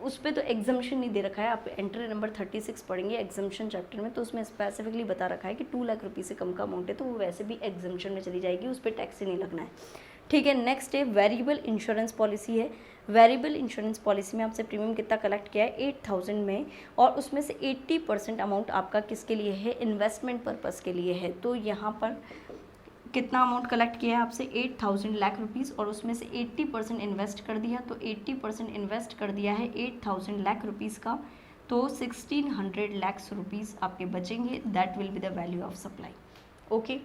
उस पर तो एग्जम्पशन नहीं दे रखा है। आप एंट्री नंबर 36 पढ़ेंगे एग्जम्पशन चैप्टर में, तो उसमें स्पेसिफिकली बता रखा है कि 2 लाख रुपये से कम का अमाउंट है तो वो वैसे भी एग्जम्पशन में चली जाएगी, उस पर टैक्स ही नहीं लगना है। ठीक है। नेक्स्ट है वेरिएबल इंश्योरेंस पॉलिसी है। वेरिएबल इंश्योरेंस पॉलिसी में आपसे प्रीमियम कितना कलेक्ट किया है? 8,000 में, और उसमें से 80% अमाउंट आपका किसके लिए है? इन्वेस्टमेंट पर्पस के लिए है। तो यहाँ पर कितना अमाउंट कलेक्ट किया है आपसे? 8,000 लाख रुपीज़, और उसमें से 80% इन्वेस्ट कर दिया। तो 80% इन्वेस्ट कर दिया है 8,000 लाख रुपीज़ का, तो 1,600 लाख रुपीज़ आपके बचेंगे। That will be the value of supply. Okay,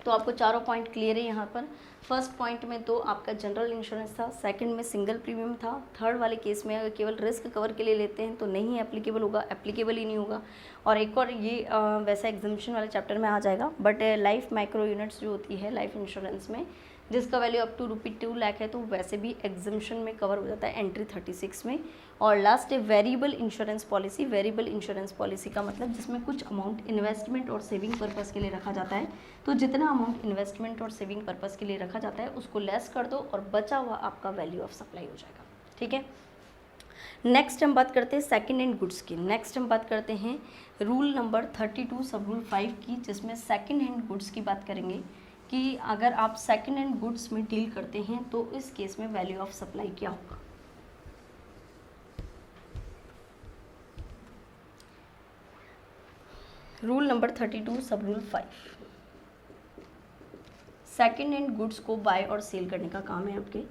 तो आपको चारों पॉइंट क्लियर है यहाँ पर। फर्स्ट पॉइंट में तो आपका जनरल इंश्योरेंस था, सेकंड में सिंगल प्रीमियम था, थर्ड वाले केस में अगर केवल रिस्क कवर के लिए लेते हैं तो नहीं एप्लीकेबल होगा, एप्लीकेबल ही नहीं होगा। और एक और ये वैसा एग्जामिनेशन वाले चैप्टर में आ जाएगा, बट लाइफ माइक्रो यूनिट्स जो होती है लाइफ इंश्योरेंस में जिसका वैल्यू अप टू ₹2 लाख है तो वैसे भी एग्जम्पशन में कवर हो जाता है एंट्री 36 में। और लास्ट है variable insurance policy. Variable insurance policy का मतलब जिसमें कुछ अमाउंट इन्वेस्टमेंट और सेविंग पर्पस के लिए रखा जाता है, तो जितना अमाउंट इन्वेस्टमेंट और सेविंग पर्पस के लिए रखा जाता है उसको लेस कर दो और बचा हुआ आपका वैल्यू ऑफ सप्लाई हो जाएगा। ठीक है। नेक्स्ट हम बात करते हैं सेकेंड हैंड गुड्स की। नेक्स्ट हम बात करते हैं रूल नंबर 32 सब रूल 5 की, जिसमें सेकेंड हैंड गुड्स की बात करेंगे कि अगर आप सेकेंड हैंड गुड्स में डील करते हैं तो इस केस में वैल्यू ऑफ सप्लाई क्या होगा। रूल नंबर 32 सब रूल 5, सेकेंड हैंड गुड्स को बाय और सेल करने का काम है आपके।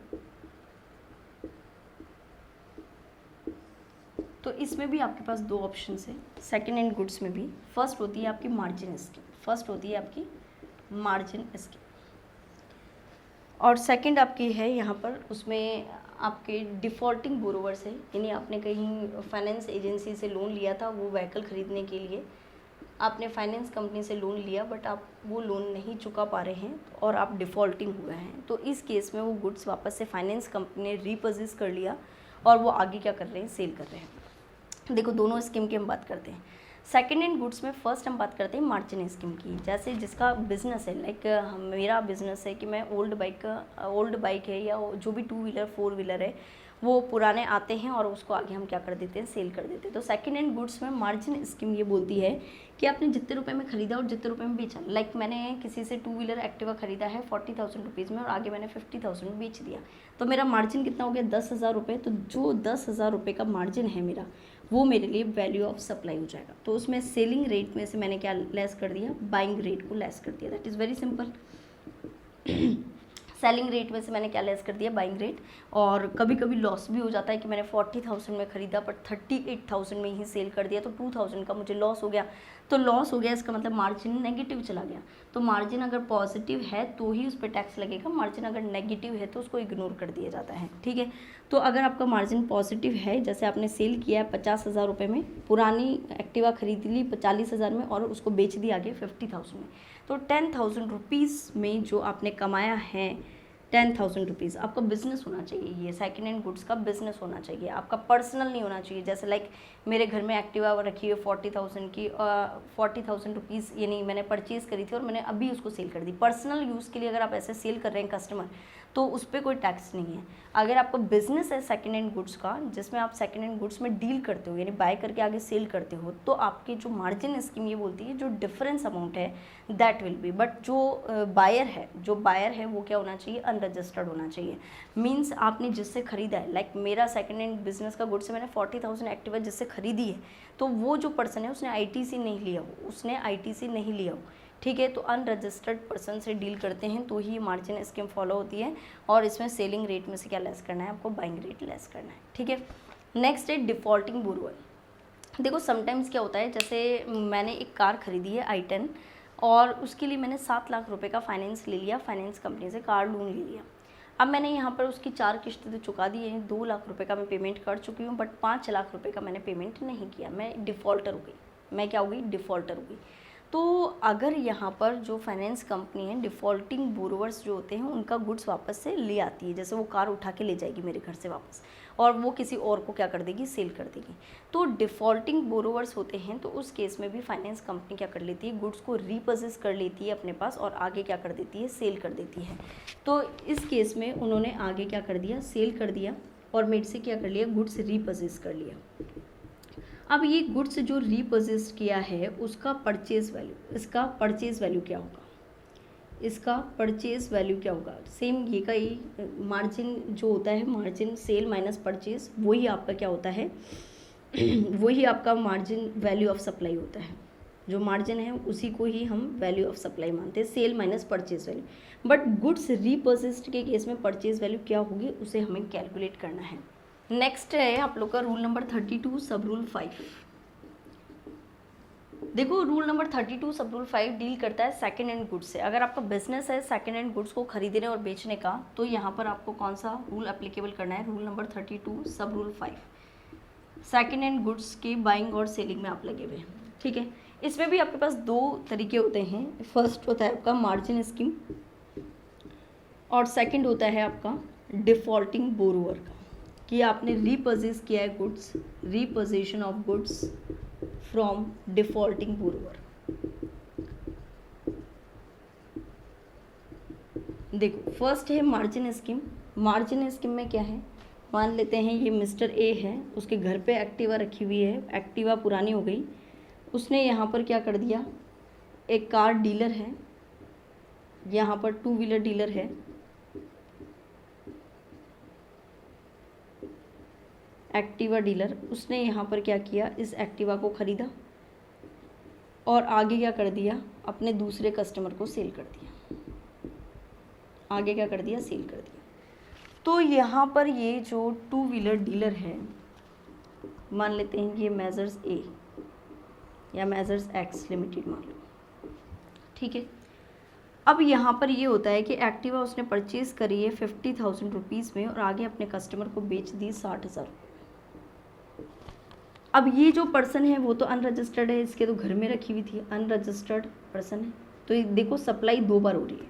तो इसमें भी आपके पास दो ऑप्शंस है सेकेंड हैंड गुड्स में भी। फर्स्ट होती है आपकी मार्जिन स्कीम, फर्स्ट होती है आपकी मार्जिन स्कीम, और सेकंड आपकी है यहाँ पर उसमें आपके डिफ़ॉल्टिंग बोरोवर्स है, यानी आपने कहीं फाइनेंस एजेंसी से लोन लिया था वो व्हीकल ख़रीदने के लिए, आपने फाइनेंस कंपनी से लोन लिया बट आप वो लोन नहीं चुका पा रहे हैं और आप डिफ़ॉल्टिंग हुए हैं, तो इस केस में वो गुड्स वापस से फाइनेंस कंपनी ने रीपोजेस कर लिया और वो आगे क्या कर रहे हैं, सेल कर रहे हैं। देखो दोनों स्कीम की हम बात करते हैं। सेकेंड हैंड गुड्स में फर्स्ट हम बात करते हैं मार्जिन स्कीम की। जैसे जिसका बिजनेस है, लाइक मेरा बिजनेस है कि मैं ओल्ड बाइक है या जो भी 2 व्हीलर 4 व्हीलर है वो पुराने आते हैं और उसको आगे हम क्या कर देते हैं, सेल कर देते हैं। तो सेकेंड हैंड गुड्स में मार्जिन स्कीम ये बोलती है कि आपने जितने रुपए में खरीदा और जितने रुपए में बेचा, लाइक मैंने किसी से 2 व्हीलर एक्टिवा खरीदा है 40,000 रुपीज़ में और आगे मैंने 50,000 में बेच दिया, तो मेरा मार्जिन कितना हो गया, 10,000 रुपये। तो जो 10,000 रुपये का मार्जिन है मेरा, वो मेरे लिए वैल्यू ऑफ सप्लाई हो जाएगा। तो उसमें सेलिंग रेट में से मैंने क्या लेस कर दिया, बाइंग रेट को लेस कर दिया। That is very simple. Selling rate में से मैंने क्या लेस कर दिया, बाइंग रेट। और कभी कभी लॉस भी हो जाता है कि मैंने 40,000 में ख़रीदा पर 38,000 में ही सेल कर दिया, तो 2,000 का मुझे लॉस हो गया। तो लॉस हो गया, इसका मतलब मार्जिन नेगेटिव चला गया। तो मार्जिन अगर पॉजिटिव है तो ही उस पर टैक्स लगेगा, मार्जिन अगर नेगेटिव है तो उसको इग्नोर कर दिया जाता है, ठीक है। तो अगर आपका मार्जिन पॉजिटिव है, जैसे आपने सेल किया है 50,000 रुपये में, पुरानी एक्टिवा खरीद ली 40,000 में और उसको बेच दी आगे 50,000 में, तो 10,000 रुपीज़ में जो आपने कमाया है 10,000 रुपीज़, आपका बिजनेस होना चाहिए। ये सेकेंड हैंड गुड्स का बिजनेस होना चाहिए, आपका पर्सनल नहीं होना चाहिए। जैसे लाइक मेरे घर में एक्टिवा रखी हुई 40,000 की, 40,000 रुपीज़ यानी मैंने परचेज़ करी थी और मैंने अभी उसको सेल कर दी। पर्सनल यूज़ के लिए अगर आप ऐसे सेल कर रहे हैं कस्टमर, तो उस पर कोई टैक्स नहीं है। अगर आपका बिजनेस है सेकेंड हैंड गुड्स का, जिसमें आप सेकेंड हैंड गुड्स में डील करते हो यानी बाय करके आगे सेल करते हो, तो आपकी जो मार्जिन स्कीम ये बोलती है जो डिफरेंस अमाउंट है दैट विल बी, बट जो बायर है वो क्या होना चाहिए, अनरजिस्टर्ड होना चाहिए। मीन्स आपने जिससे खरीदा है, लाइक मेरा सेकेंड हैंड बिजनेस का गुड्स है, मैंने 40,000 एक्टिवा जिससे खरीदी है, तो वो जो पर्सन है उसने आईटीसी नहीं लिया हो, ठीक है। तो अनरजिस्टर्ड पर्सन से डील करते हैं तो ही मार्जिन स्कीम फॉलो होती है, और इसमें सेलिंग रेट में से क्या लेस करना है, आपको बाइंग रेट लेस करना है, ठीक है। नेक्स्ट है डिफॉल्टिंग बोरोअर। देखो समटाइम्स क्या होता है, जैसे मैंने एक कार खरीदी है i10 और उसके लिए मैंने 7 लाख रुपए का फाइनेंस ले लिया, फाइनेंस कंपनी से कार लोन ले लिया। अब मैंने यहाँ पर उसकी 4 किश्तें तो चुका दी है, 2 लाख रुपए का मैं पेमेंट कर चुकी हूँ, बट 5 लाख रुपए का मैंने पेमेंट नहीं किया, मैं डिफ़ॉल्टर हो गई। मैं क्या हो गई, डिफ़ॉल्टर हो गई। तो अगर यहाँ पर जो फाइनेंस कंपनी है डिफ़ॉल्टिंग बोरोवर्स जो होते हैं उनका गुड्स वापस से ले आती है, जैसे वो कार उठा के ले जाएगी मेरे घर से वापस, और वो किसी और को क्या कर देगी, सेल कर देगी। तो डिफ़ॉल्टिंग बोरोवर्स होते हैं, तो उस केस में भी फाइनेंस कंपनी क्या कर लेती है, गुड्स को रीपोजेस कर लेती है अपने पास और आगे क्या कर देती है, सेल कर देती है। तो इस केस में उन्होंने आगे क्या कर दिया, सेल कर दिया, और मेरे से क्या कर लिया, गुड्स रीपोजेस कर लिया। अब ये गुड्स जो रीपोजेस किया है उसका परचेज वैल्यू, इसका परचेज वैल्यू क्या होगा, इसका परचेज वैल्यू क्या होगा, सेम ये का ही मार्जिन जो होता है, मार्जिन सेल माइनस परचेज, वही आपका क्या होता है वही आपका मार्जिन वैल्यू ऑफ सप्लाई होता है। जो मार्जिन है उसी को ही हम वैल्यू ऑफ सप्लाई मानते हैं, sale minus purchase value. But goods repossessed के केस में परचेज वैल्यू क्या होगी उसे हमें कैलकुलेट करना है। नेक्स्ट है आप लोग का रूल नंबर 32 सब रूल 5। देखो रूल नंबर 32 सब रूल 5 डील करता है सेकेंड हैंड गुड्स से। अगर आपका बिजनेस है सेकेंड हैंड गुड्स को खरीदने और बेचने का, तो यहाँ पर आपको कौन सा रूल एप्लीकेबल करना है, रूल नंबर 32 सब रूल 5। सेकेंड हैंड गुड्स की बाइंग और सेलिंग में आप लगे हुए हैं, ठीक है। इसमें भी आपके पास 2 तरीके होते हैं। फर्स्ट होता है आपका मार्जिन स्कीम और सेकेंड होता है आपका डिफॉल्टिंग बोरोवर का, कि आपने रीपोजेस किया है goods, repossession of goods from defaulting borrower. देखो फर्स्ट है मार्जिन स्कीम। मार्जिन स्कीम में क्या है, मान लेते हैं ये मिस्टर ए है, उसके घर पे एक्टिवा रखी हुई है, एक्टिवा पुरानी हो गई, उसने यहाँ पर क्या कर दिया, एक कार डीलर है, यहाँ पर 2 व्हीलर डीलर है, एक्टिवा डीलर, उसने यहाँ पर क्या किया, इस एक्टिवा को ख़रीदा और आगे क्या कर दिया, अपने दूसरे कस्टमर को सेल कर दिया, आगे क्या कर दिया, सेल कर दिया। तो यहाँ पर ये जो 2 व्हीलर डीलर है, मान लेते हैं ये मेजर्स ए या मेजर्स एक्स लिमिटेड मान लो, ठीक है। अब यहाँ पर ये होता है कि एक्टिवा उसने परचेज़ करी है 50,000 रुपीज़ में और आगे अपने कस्टमर को बेच दी 60,000। अब ये जो पर्सन है वो तो अनरजिस्टर्ड है, इसके तो घर में रखी हुई थी, अनरजिस्टर्ड पर्सन है। तो ये देखो सप्लाई 2 बार हो रही है,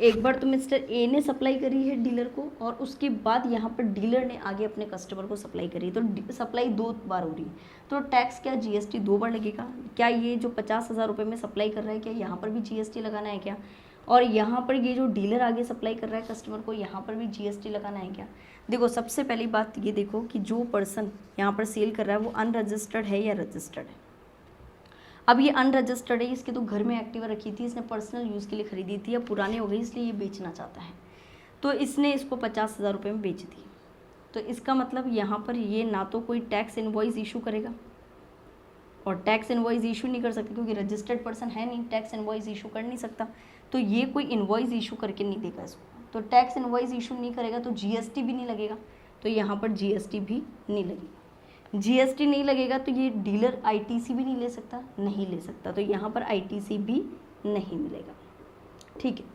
एक बार तो मिस्टर ए ने सप्लाई करी है डीलर को और उसके बाद यहाँ पर डीलर ने आगे अपने कस्टमर को सप्लाई करी, तो सप्लाई 2 बार हो रही है। तो टैक्स क्या, जीएसटी 2 बार लगेगा क्या। ये जो 50,000 रुपये में सप्लाई कर रहा है क्या, यहाँ पर भी जीएसटी लगाना है क्या। और यहाँ पर ये जो डीलर आगे सप्लाई कर रहा है कस्टमर को, यहाँ पर भी जीएसटी लगाना है क्या। देखो सबसे पहली बात ये देखो कि जो पर्सन यहाँ पर सेल कर रहा है वो अनरजिस्टर्ड है या रजिस्टर्ड है। अब ये अनरजिस्टर्ड है, इसके तो घर में एक्टिवा रखी थी, इसने पर्सनल यूज़ के लिए ख़रीदी थी, अब पुरानी हो गई इसलिए ये बेचना चाहता है, तो इसने इसको 50,000 रुपये में बेच दी। तो इसका मतलब यहाँ पर ये ना तो कोई टैक्स इनवॉइस इशू करेगा, और टैक्स इनवॉइस इशू नहीं कर सकता क्योंकि रजिस्टर्ड पर्सन है नहीं, टैक्स इनवॉइस इशू कर नहीं सकता, तो ये कोई इनवॉइस इशू करके नहीं देगा इसको। तो टैक्स इनवॉइस इशू नहीं करेगा तो जीएसटी भी नहीं लगेगा, तो यहाँ पर जीएसटी भी नहीं लगेगा। जीएसटी नहीं लगेगा तो ये डीलर आईटीसी भी नहीं ले सकता, नहीं ले सकता, तो यहाँ पर आईटीसी भी नहीं मिलेगा। ठीक है,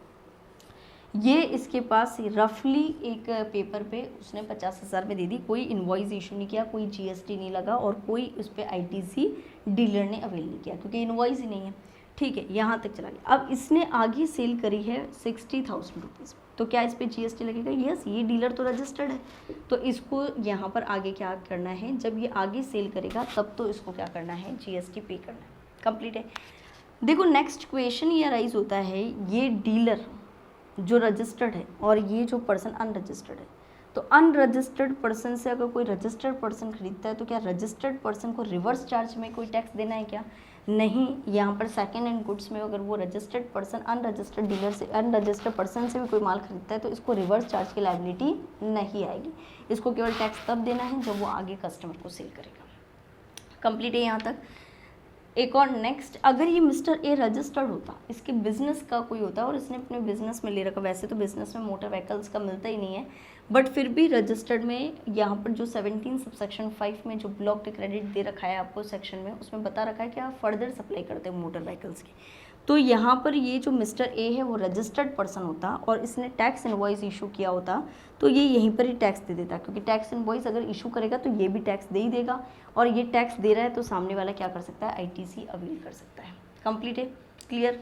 ये इसके पास रफली एक पेपर पे उसने 50,000 में दे दी, कोई इनवॉइस इशू नहीं किया, कोई जीएसटी नहीं लगा और कोई उस पर आईटीसी डीलर ने अवेल नहीं किया क्योंकि इनवॉइस ही नहीं है। ठीक है, यहाँ तक चला गया। अब इसने आगे सेल करी है 60,000 रुपीज़, तो क्या इस पर जीएसटी लगेगा? यस, ये डीलर तो रजिस्टर्ड है, तो इसको यहाँ पर आगे क्या करना है, जब ये आगे सेल करेगा तब तो इसको क्या करना है, जीएसटी पे करना है। कंप्लीट है। देखो नेक्स्ट क्वेश्चन ये राइज होता है, ये डीलर जो रजिस्टर्ड है और ये जो पर्सन अनरजिस्टर्ड है, तो अनरजिस्टर्ड पर्सन से अगर कोई रजिस्टर्ड पर्सन खरीदता है तो क्या रजिस्टर्ड पर्सन को रिवर्स चार्ज में कोई टैक्स देना है क्या? नहीं। यहाँ पर सेकेंड हैंड गुड्स में अगर वो रजिस्टर्ड पर्सन अनरजिस्टर्ड डीलर से, अनरजिस्टर्ड पर्सन से भी कोई माल खरीदता है तो इसको रिवर्स चार्ज की लायबिलिटी नहीं आएगी, इसको केवल टैक्स तब देना है जब वो आगे कस्टमर को सेल करेगा। कंप्लीट है यहाँ तक। एक और नेक्स्ट, अगर ये मिस्टर ए रजिस्टर्ड होता, इसके बिजनेस का कोई होता और इसने अपने बिजनेस में ले रखा, वैसे तो बिजनेस में मोटर व्हीकल्स का मिलता ही नहीं है, बट फिर भी रजिस्टर्ड में यहाँ पर जो 17 सबसेक्शन 5 में जो ब्लॉक क्रेडिट दे रखा है आपको सेक्शन में, उसमें बता रखा है कि आप फर्दर सप्लाई करते हैं मोटर व्हीकल्स की, तो यहाँ पर ये जो मिस्टर ए है वो रजिस्टर्ड पर्सन होता और इसने टैक्स इनवॉइस इशू किया होता तो ये यहीं पर ही टैक्स दे देता, क्योंकि टैक्स इनवॉइस अगर इशू करेगा तो ये भी टैक्स दे ही देगा और ये टैक्स दे रहा है तो सामने वाला क्या कर सकता है, आईटीसी अवेल कर सकता है। कंप्लीट है, क्लियर।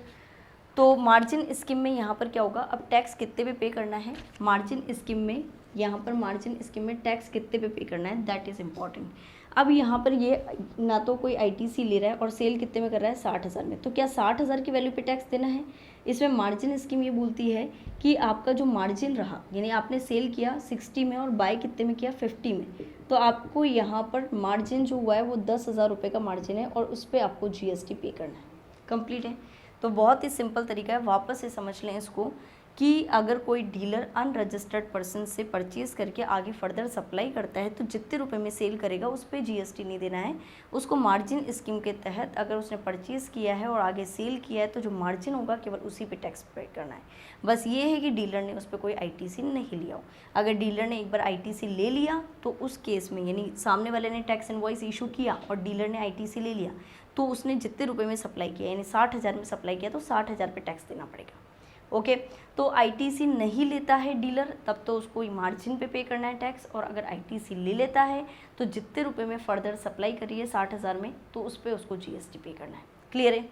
तो मार्जिन स्कीम में यहाँ पर क्या होगा, अब टैक्स कितने पे पे करना है, मार्जिन स्कीम में, यहाँ पर मार्जिन स्कीम में टैक्स कितने पे करना है, दैट इज़ इम्पॉर्टेंट। अब यहाँ पर ये ना तो कोई आईटीसी ले रहा है और सेल कितने में कर रहा है, 60,000 में, तो क्या 60,000 की वैल्यू पे टैक्स देना है? इसमें मार्जिन स्कीम ये बोलती है कि आपका जो मार्जिन रहा, यानी आपने सेल किया 60 में और बाय कितने में किया, 50 में, तो आपको यहाँ पर मार्जिन जो हुआ है वो 10,000 रुपये का मार्जिन है और उस पर आपको जीएसटी पे करना है। कंप्लीट है। तो बहुत ही सिंपल तरीका है, वापस से समझ लें इसको कि अगर कोई डीलर अनरजिस्टर्ड पर्सन से परचेज़ करके आगे फर्दर सप्लाई करता है तो जितने रुपए में सेल करेगा उस पर जीएसटी नहीं देना है उसको। मार्जिन स्कीम के तहत अगर उसने परचेज़ किया है और आगे सेल किया है तो जो मार्जिन होगा केवल उसी पे टैक्स पे करना है। बस ये है कि डीलर ने उस पर कोई आईटीसी नहीं लिया हो। अगर डीलर ने एक बार आईटीसी ले लिया तो उस केस में, यानी सामने वाले ने टैक्स इनवॉइस इशू किया और डीलर ने आईटीसी ले लिया, तो उसने जितने रुपये में सप्लाई किया, यानी 60,000 में सप्लाई किया, तो 60,000 पे टैक्स देना पड़ेगा। ओके, तो आईटीसी नहीं लेता है डीलर तब तो उसको मार्जिन पे करना है टैक्स, और अगर आईटीसी ले लेता है तो जितने रुपए में फर्दर सप्लाई करी है 60,000 में, तो उस पर उसको जीएसटी पे करना है। क्लियर है।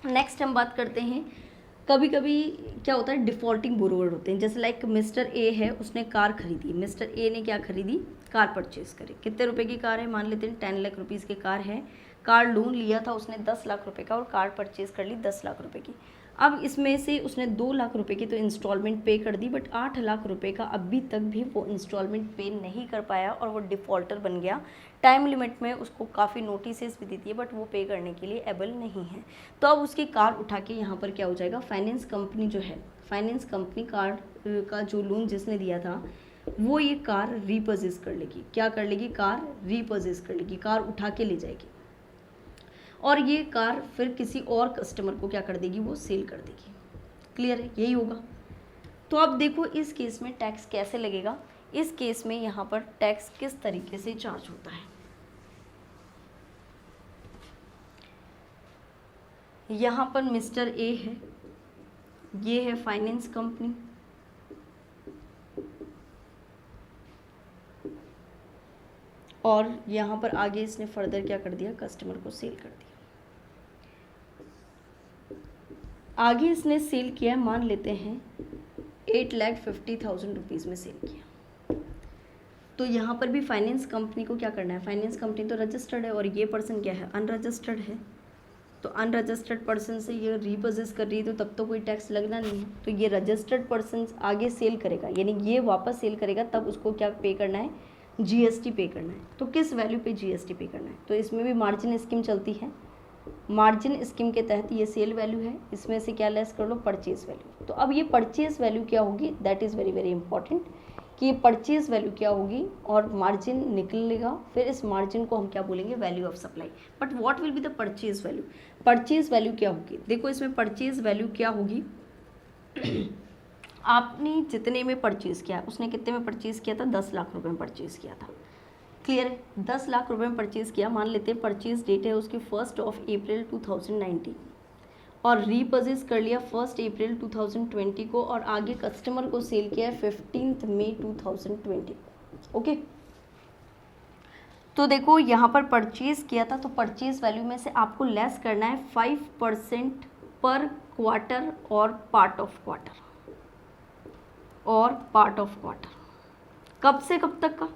नेक्स्ट हम बात करते हैं, कभी कभी क्या होता है, डिफ़ॉल्टिंग बोरोवर होते हैं। जैसे लाइक मिस्टर ए है, उसने कार खरीदी, मिस्टर ए ने क्या खरीदी, कार परचेज़ करी। कितने रुपए की कार है, मान लेते हैं 10 लाख रुपीज़ की कार है। कार लोन लिया था उसने 10 लाख रुपए का और कार परचेज़ कर ली 10 लाख रुपए की। अब इसमें से उसने 2 लाख रुपए की तो इंस्टॉलमेंट पे कर दी, बट 8 लाख रुपए का अभी तक भी वो इंस्टॉलमेंट पे नहीं कर पाया और वो डिफ़ॉल्टर बन गया। टाइम लिमिट में उसको काफ़ी नोटिसेस भी दी थी बट वो पे करने के लिए एबल नहीं है। तो अब उसकी कार उठा के यहाँ पर क्या हो जाएगा, फाइनेंस कंपनी जो है, फाइनेंस कंपनी कार का जो लोन जिसने दिया था वो ये कार रीपर्चेज कर लेगी। क्या कर लेगी, कार रीपर्चेज कर लेगी, कार उठा के ले जाएगी और ये कार फिर किसी और कस्टमर को क्या कर देगी, वो सेल कर देगी। क्लियर है, यही होगा। तो अब देखो इस केस में टैक्स कैसे लगेगा, इस केस में यहाँ पर टैक्स किस तरीके से चार्ज होता है। यहाँ पर मिस्टर ए है, ये है फाइनेंस कंपनी, और यहाँ पर आगे इसने फर्दर क्या कर दिया, कस्टमर को सेल कर दिया। आगे इसने सेल किया, मान लेते हैं 8,50,000 रुपीज़ में सेल किया। तो यहाँ पर भी फाइनेंस कंपनी को क्या करना है, फाइनेंस कंपनी तो रजिस्टर्ड है और ये पर्सन क्या है, अनरजिस्टर्ड है। तो अनरजिस्टर्ड पर्सन से ये रीपर्चेज कर रही है तो तब तो कोई टैक्स लगना नहीं है। तो ये रजिस्टर्ड पर्सन आगे सेल करेगा, यानी ये वापस सेल करेगा, तब उसको क्या पे करना है, जीएसटी पे करना है। तो किस वैल्यू पे जीएसटी पे करना है, तो इसमें भी मार्जिन स्कीम चलती है। मार्जिन स्कीम के तहत ये सेल वैल्यू है, इसमें से क्या लेस कर लो, परचेज वैल्यू। तो अब ये परचेज वैल्यू क्या होगी, that is very very important कि ये परचेज वैल्यू क्या होगी और मार्जिन निकलेगा, फिर इस मार्जिन को हम क्या बोलेंगे, value of supply. But what will be the purchase value, purchase value क्या होगी, देखो इसमें परचेज वैल्यू क्या होगी, आपने जितने में परचेज़ किया, उसने कितने में परचेज़ किया था, 10 लाख रुपए में परचेज़ किया था, क्लियर है। 10 लाख रुपए में परचेज़ किया, मान लेते हैं परचेज़ डेट है उसकी 1 अप्रैल 2019 और रीपर्चेज कर लिया 1 अप्रैल 2020 को और आगे कस्टमर को सेल किया है 15 मई 2020, ओके। तो देखो यहाँ पर परचेज़ किया था तो परचेज़ वैल्यू में से आपको लेस करना है 5% पर क्वार्टर और पार्ट ऑफ क्वार्टर कब से कब तक का,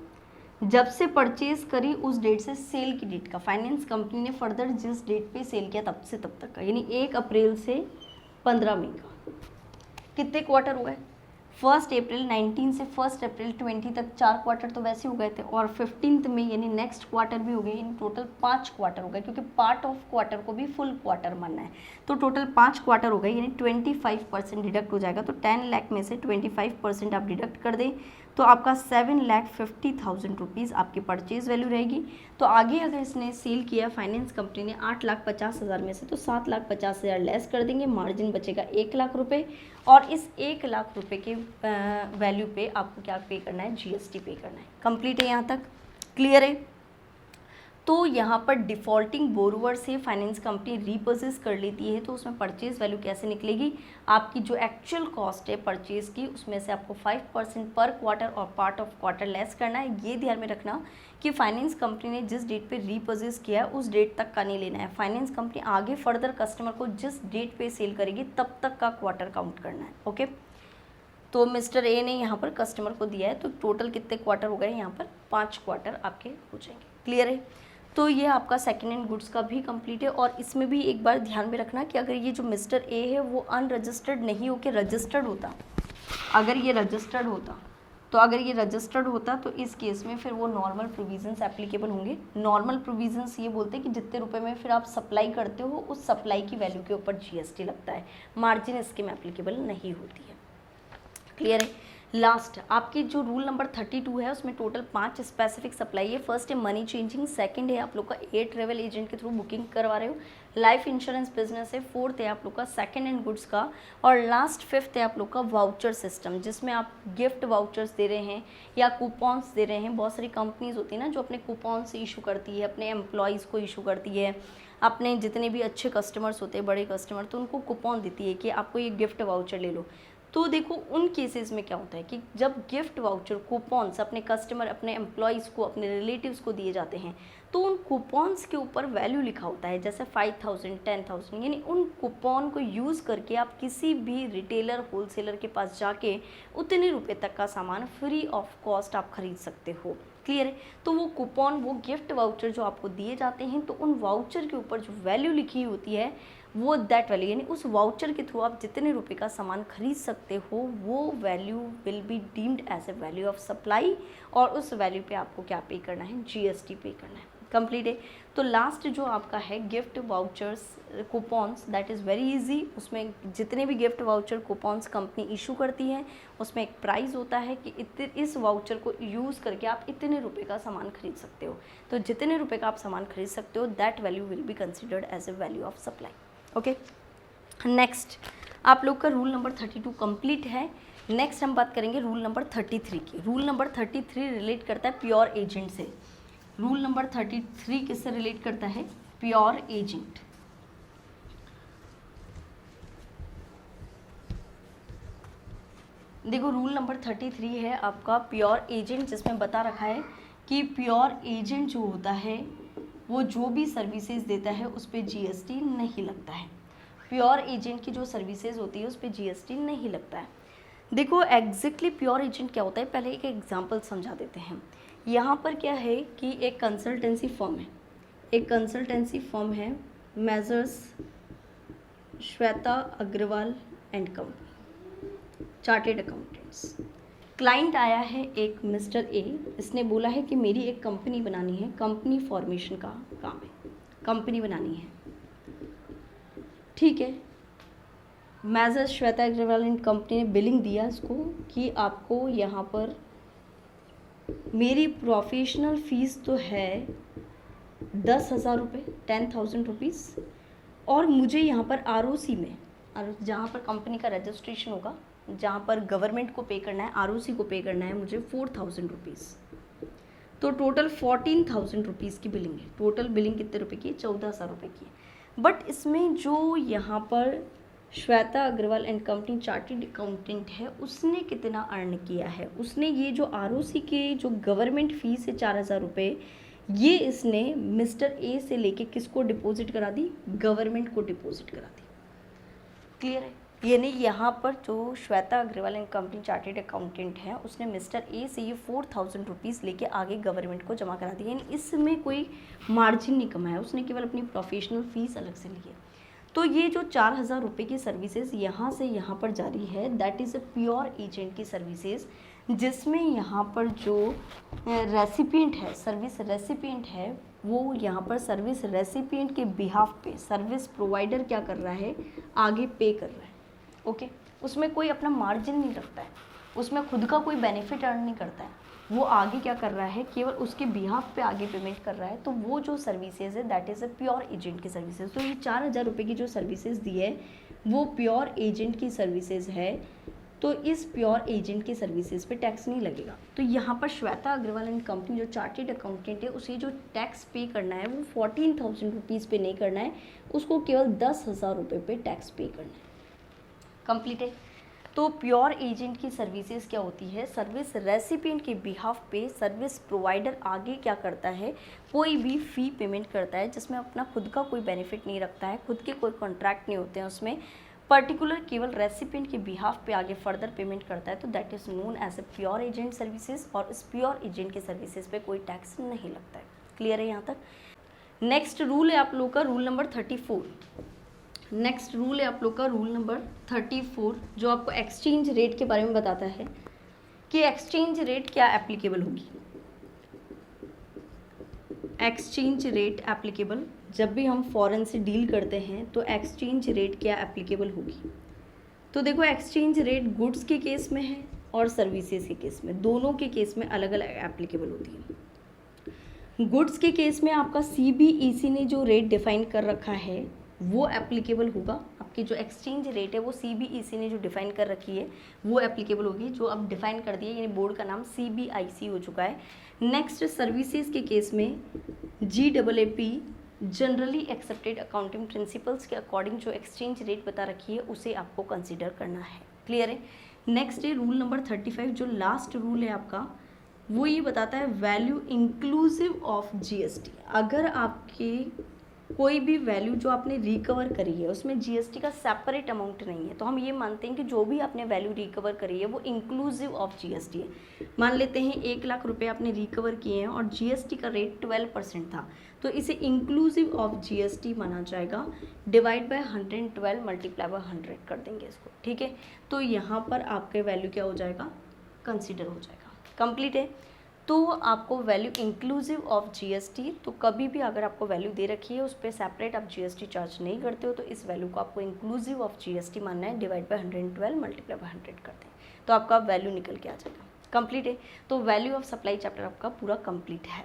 जब से परचेज करी उस डेट से सेल की डेट का, फाइनेंस कंपनी ने फर्दर जिस डेट पे सेल किया तब से तब तक का, यानी 1 अप्रैल से 15 मई का। कितने क्वार्टर हो गए, 1 अप्रैल 19 से 1 अप्रैल 20 तक 4 क्वार्टर तो वैसे हो गए थे और 15 में यानी नेक्स्ट क्वार्टर भी हो गए, यानी टोटल 5 क्वार्टर हो गए, क्योंकि पार्ट ऑफ क्वार्टर को भी फुल क्वार्टर मानना है। तो टोटल 5 क्वार्टर हो गए, यानी 25% डिडक्ट हो जाएगा। तो 10 लाख में से 25% आप डिडक्ट कर दें तो आपका 7,50,000 रुपीज़ आपकी परचेज वैल्यू रहेगी। तो आगे अगर इसने सेल किया फाइनेंस कंपनी ने 8,50,000 में से, तो 7,50,000 लेस कर देंगे, मार्जिन बचेगा 1 लाख रुपए और इस 1 लाख रुपए के वैल्यू पे आपको क्या पे करना है, जीएसटी पे करना है। कंप्लीट है यहाँ तक, क्लियर है। तो यहाँ पर डिफ़ॉल्टिंग बोरोवर से फाइनेंस कंपनी रीपर्चेज कर लेती है तो उसमें परचेज वैल्यू कैसे निकलेगी, आपकी जो एक्चुअल कॉस्ट है परचेज की उसमें से आपको 5% पर क्वार्टर और पार्ट ऑफ क्वार्टर लेस करना है। ये ध्यान में रखना कि फाइनेंस कंपनी ने जिस डेट पे रीपर्चेज किया है उस डेट तक का नहीं लेना है। फाइनेंस कंपनी आगे फर्दर कस्टमर को जिस डेट पे सेल करेगी तब तक का क्वार्टर काउंट करना है, ओके। तो मिस्टर ए ने यहाँ पर कस्टमर को दिया है तो टोटल कितने क्वार्टर हो गए, यहाँ पर 5 क्वार्टर आपके हो जाएंगे, क्लियर है। तो ये आपका सेकेंड हैंड गुड्स का भी कंप्लीट है और इसमें भी एक बार ध्यान में रखना कि अगर ये जो मिस्टर ए है वो अनरजिस्टर्ड नहीं हो के रजिस्टर्ड होता, अगर ये रजिस्टर्ड होता तो इस केस में फिर वो नॉर्मल प्रोविजंस एप्लीकेबल होंगे। नॉर्मल प्रोविजंस ये बोलते हैं कि जितने रुपए में फिर आप सप्लाई करते हो उस सप्लाई की वैल्यू के ऊपर जीएसटी लगता है, मार्जिन स्कीम एप्लीकेबल नहीं होती है, क्लियर है। लास्ट आपकी जो रूल नंबर 32 है उसमें टोटल 5 स्पेसिफिक सप्लाई है। फर्स्ट है मनी चेंजिंग, सेकंड है आप लोग का एयर ट्रेवल एजेंट के थ्रू बुकिंग करवा रहे हो, लाइफ इंश्योरेंस बिजनेस है, फोर्थ है आप लोग का सेकंड हैंड गुड्स का और लास्ट फिफ्थ है आप लोग का वाउचर सिस्टम, जिसमें आप गिफ्ट वाउचर्स दे रहे हैं या कूपन्स दे रहे हैं। बहुत सारी कंपनीज होती है ना जो अपने कूपन्स इशू करती है, अपने एम्प्लॉयज़ को इशू करती है, अपने जितने भी अच्छे कस्टमर्स होते हैं बड़े कस्टमर तो उनको कूपन देती है कि आपको ये गिफ्ट वाउचर ले लो। तो देखो उन केसेस में क्या होता है कि जब गिफ्ट वाउचर कूपन्स अपने कस्टमर, अपने एम्प्लॉयज़ को, अपने रिलेटिव्स को दिए जाते हैं तो उन कूपन्स के ऊपर वैल्यू लिखा होता है, जैसे 5,000, 10,000, यानी उन कूपन को यूज़ करके आप किसी भी रिटेलर, होलसेलर के पास जाके उतने रुपए तक का सामान फ्री ऑफ कॉस्ट आप खरीद सकते हो, क्लियर है। तो वो कूपन, वो गिफ्ट वाउचर जो आपको दिए जाते हैं तो उन वाउचर के ऊपर जो वैल्यू लिखी होती है वो दैट वैल्यू, यानी उस वाउचर के थ्रू आप जितने रुपए का सामान खरीद सकते हो वो value will be deemed as a value of supply और उस वैल्यू पे आपको क्या पे करना है, जीएसटी पे करना है, कंप्लीट है। तो लास्ट जो आपका है gift vouchers coupons, that is very easy. उसमें जितने भी gift voucher coupons company issue करती है उसमें एक प्राइस होता है कि इस वाउचर को यूज़ करके आप इतने रुपए का सामान खरीद सकते हो। तो जितने रुपए का आप सामान खरीद सकते हो that value will be considered as a value of supply, okay. Next आप लोग का रूल नंबर 32 कंप्लीट है। नेक्स्ट हम बात करेंगे रूल नंबर 33 की। रूल नंबर 33 रिलेट करता है प्योर एजेंट से। रूल नंबर 33 किससे रिलेट करता है, प्योर एजेंट। देखो रूल नंबर 33 है आपका प्योर एजेंट, जिसमें बता रखा है कि प्योर एजेंट जो होता है वो जो भी सर्विसेज देता है उस पर जीएसटी नहीं लगता है। प्योर एजेंट की जो सर्विसेज होती है उस पर जीएसटी नहीं लगता है। देखो एग्जैक्टली प्योर एजेंट क्या होता है, पहले एक एग्जांपल समझा देते हैं। यहाँ पर क्या है कि एक कंसल्टेंसी फर्म है, एक कंसल्टेंसी फर्म है Messrs Shweta Agarwal and company, chartered accountants. Client आया है एक मिस्टर ए, इसने बोला है कि मेरी एक कंपनी बनानी है, कंपनी फॉर्मेशन का काम है, कंपनी बनानी है, ठीक है। Messrs Shweta Agarwal and company ने बिलिंग दिया इसको कि आपको यहाँ पर मेरी प्रोफेशनल फ़ीस तो है 10,000 रुपये, 10,000 रुपीज़, और मुझे यहाँ पर आरओसी में, जहाँ पर कंपनी का रजिस्ट्रेशन होगा जहाँ पर गवर्नमेंट को पे करना है, आरओसी को पे करना है मुझे 4000 रुपीज़, तो टोटल 14,000 रुपीज़ की बिलिंग है। टोटल बिलिंग कितने रुपए की है? 14,000 रुपये की है। बट इसमें जो यहाँ पर Shweta Agarwal and company chartered accountant है, उसने कितना अर्न किया है? उसने ये जो आरओसी के जो गवर्नमेंट फीस है 4,000 रुपये, ये इसने मिस्टर ए से लेके किसको डिपॉजिट करा दी? गवर्नमेंट को डिपॉजिट करा दी। क्लियर है? यानी यहाँ पर जो Shweta Agarwal and company chartered accountant है, उसने मिस्टर ए से ये 4,000 रुपीज़ लेके आगे गवर्नमेंट को जमा करा दी। यानी इसमें कोई मार्जिन नहीं कमाया, उसने केवल अपनी प्रोफेशनल फ़ीस अलग से ली है। तो ये जो 4,000 रुपये की सर्विसेज यहाँ से यहाँ पर जारी है, that is a pure agent की सर्विसेज, जिसमें यहाँ पर जो रेसिपिएंट है, सर्विस रेसिपिएंट है, वो यहाँ पर सर्विस रेसिपिएंट के बिहाफ पे सर्विस प्रोवाइडर क्या कर रहा है? आगे पे कर रहा है। ओके, उसमें कोई अपना मार्जिन नहीं रखता है, उसमें खुद का कोई बेनिफिट अर्न नहीं करता है, वो आगे क्या कर रहा है? केवल उसके बिहाफ पे आगे पेमेंट कर रहा है। तो वो जो सर्विसेज है that is a pure agent की सर्विसेज। तो ये 4,000 रुपये की जो सर्विसेज दी है वो प्योर एजेंट की सर्विसेज है। तो इस प्योर एजेंट की सर्विसेज पे टैक्स नहीं लगेगा। तो यहाँ पर श्वेता अग्रवाल एंड कंपनी जो चार्टर्ड अकाउंटेंट है, उसे जो टैक्स पे करना है वो 14,000 रुपीज़ पे नहीं करना है, उसको केवल 10,000 रुपये पे टैक्स पे करना है। कंप्लीट है। तो प्योर एजेंट की सर्विसेज क्या होती है? सर्विस रेसिपिएंट के बिहाफ पे सर्विस प्रोवाइडर आगे क्या करता है? कोई भी फ़ी पेमेंट करता है, जिसमें अपना खुद का कोई बेनिफिट नहीं रखता है, खुद के कोई कॉन्ट्रैक्ट नहीं होते हैं उसमें, पर्टिकुलर केवल रेसिपिएंट के बिहाफ पे आगे फर्दर पेमेंट करता है। तो that is known as a pure agent services, और इस प्योर एजेंट की सर्विसेज पे कोई टैक्स नहीं लगता है। क्लियर है यहाँ तक? नेक्स्ट रूल है आप लोग का रूल नंबर 34। नेक्स्ट रूल है आप लोग का रूल नंबर 34, जो आपको एक्सचेंज रेट के बारे में बताता है कि एक्सचेंज रेट क्या एप्लीकेबल होगी। एक्सचेंज रेट एप्लीकेबल, जब भी हम फॉरेन से डील करते हैं तो एक्सचेंज रेट क्या एप्लीकेबल होगी? तो देखो, एक्सचेंज रेट गुड्स के केस में है और सर्विसेज के केस में, दोनों के केस में अलग अलग एप्लीकेबल होती है। गुड्स के केस में आपका CBEC ने जो रेट डिफाइन कर रखा है वो एप्लीकेबल होगा। आपकी जो एक्सचेंज रेट है वो CBEC ने जो डिफाइन कर रखी है वो एप्लीकेबल होगी, जो अब डिफाइन कर दिया, यानी बोर्ड का नाम CBIC हो चुका है। नेक्स्ट, सर्विसेज के केस में GAAP generally accepted accounting principles के अकॉर्डिंग जो एक्सचेंज रेट बता रखी है उसे आपको कंसिडर करना है। क्लियर है? नेक्स्ट है रूल नंबर 35, जो लास्ट रूल है आपका, वो ये बताता है वैल्यू इंक्लूसिव ऑफ GST। अगर आपके कोई भी वैल्यू जो आपने रिकवर करी है उसमें GST का सेपरेट अमाउंट नहीं है, तो हम ये मानते हैं कि जो भी आपने वैल्यू रिकवर करी है वो इंक्लूसिव ऑफ GST है। मान लेते हैं 1 लाख रुपए आपने रिकवर किए हैं और GST का रेट 12% था, तो इसे इंक्लूसिव ऑफ GST माना जाएगा। डिवाइड बाय 112 मल्टीप्लाई बाय 100 कर देंगे इसको। ठीक है, तो यहाँ पर आपके वैल्यू क्या हो जाएगा? कंसिडर हो जाएगा। कंप्लीट है। तो आपको वैल्यू इंक्लूसिव ऑफ GST, तो कभी भी अगर आपको वैल्यू दे रखी है उस पर सेपरेट आप GST चार्ज नहीं करते हो, तो इस वैल्यू को आपको इंक्लूसिव ऑफ GST मानना है। डिवाइड बाय 112 मल्टीप्लाई बाय 100 कर दें तो आपका वैल्यू निकल के आ जाएगा। कंप्लीट है। तो वैल्यू ऑफ सप्लाई चैप्टर आपका पूरा कंप्लीट है।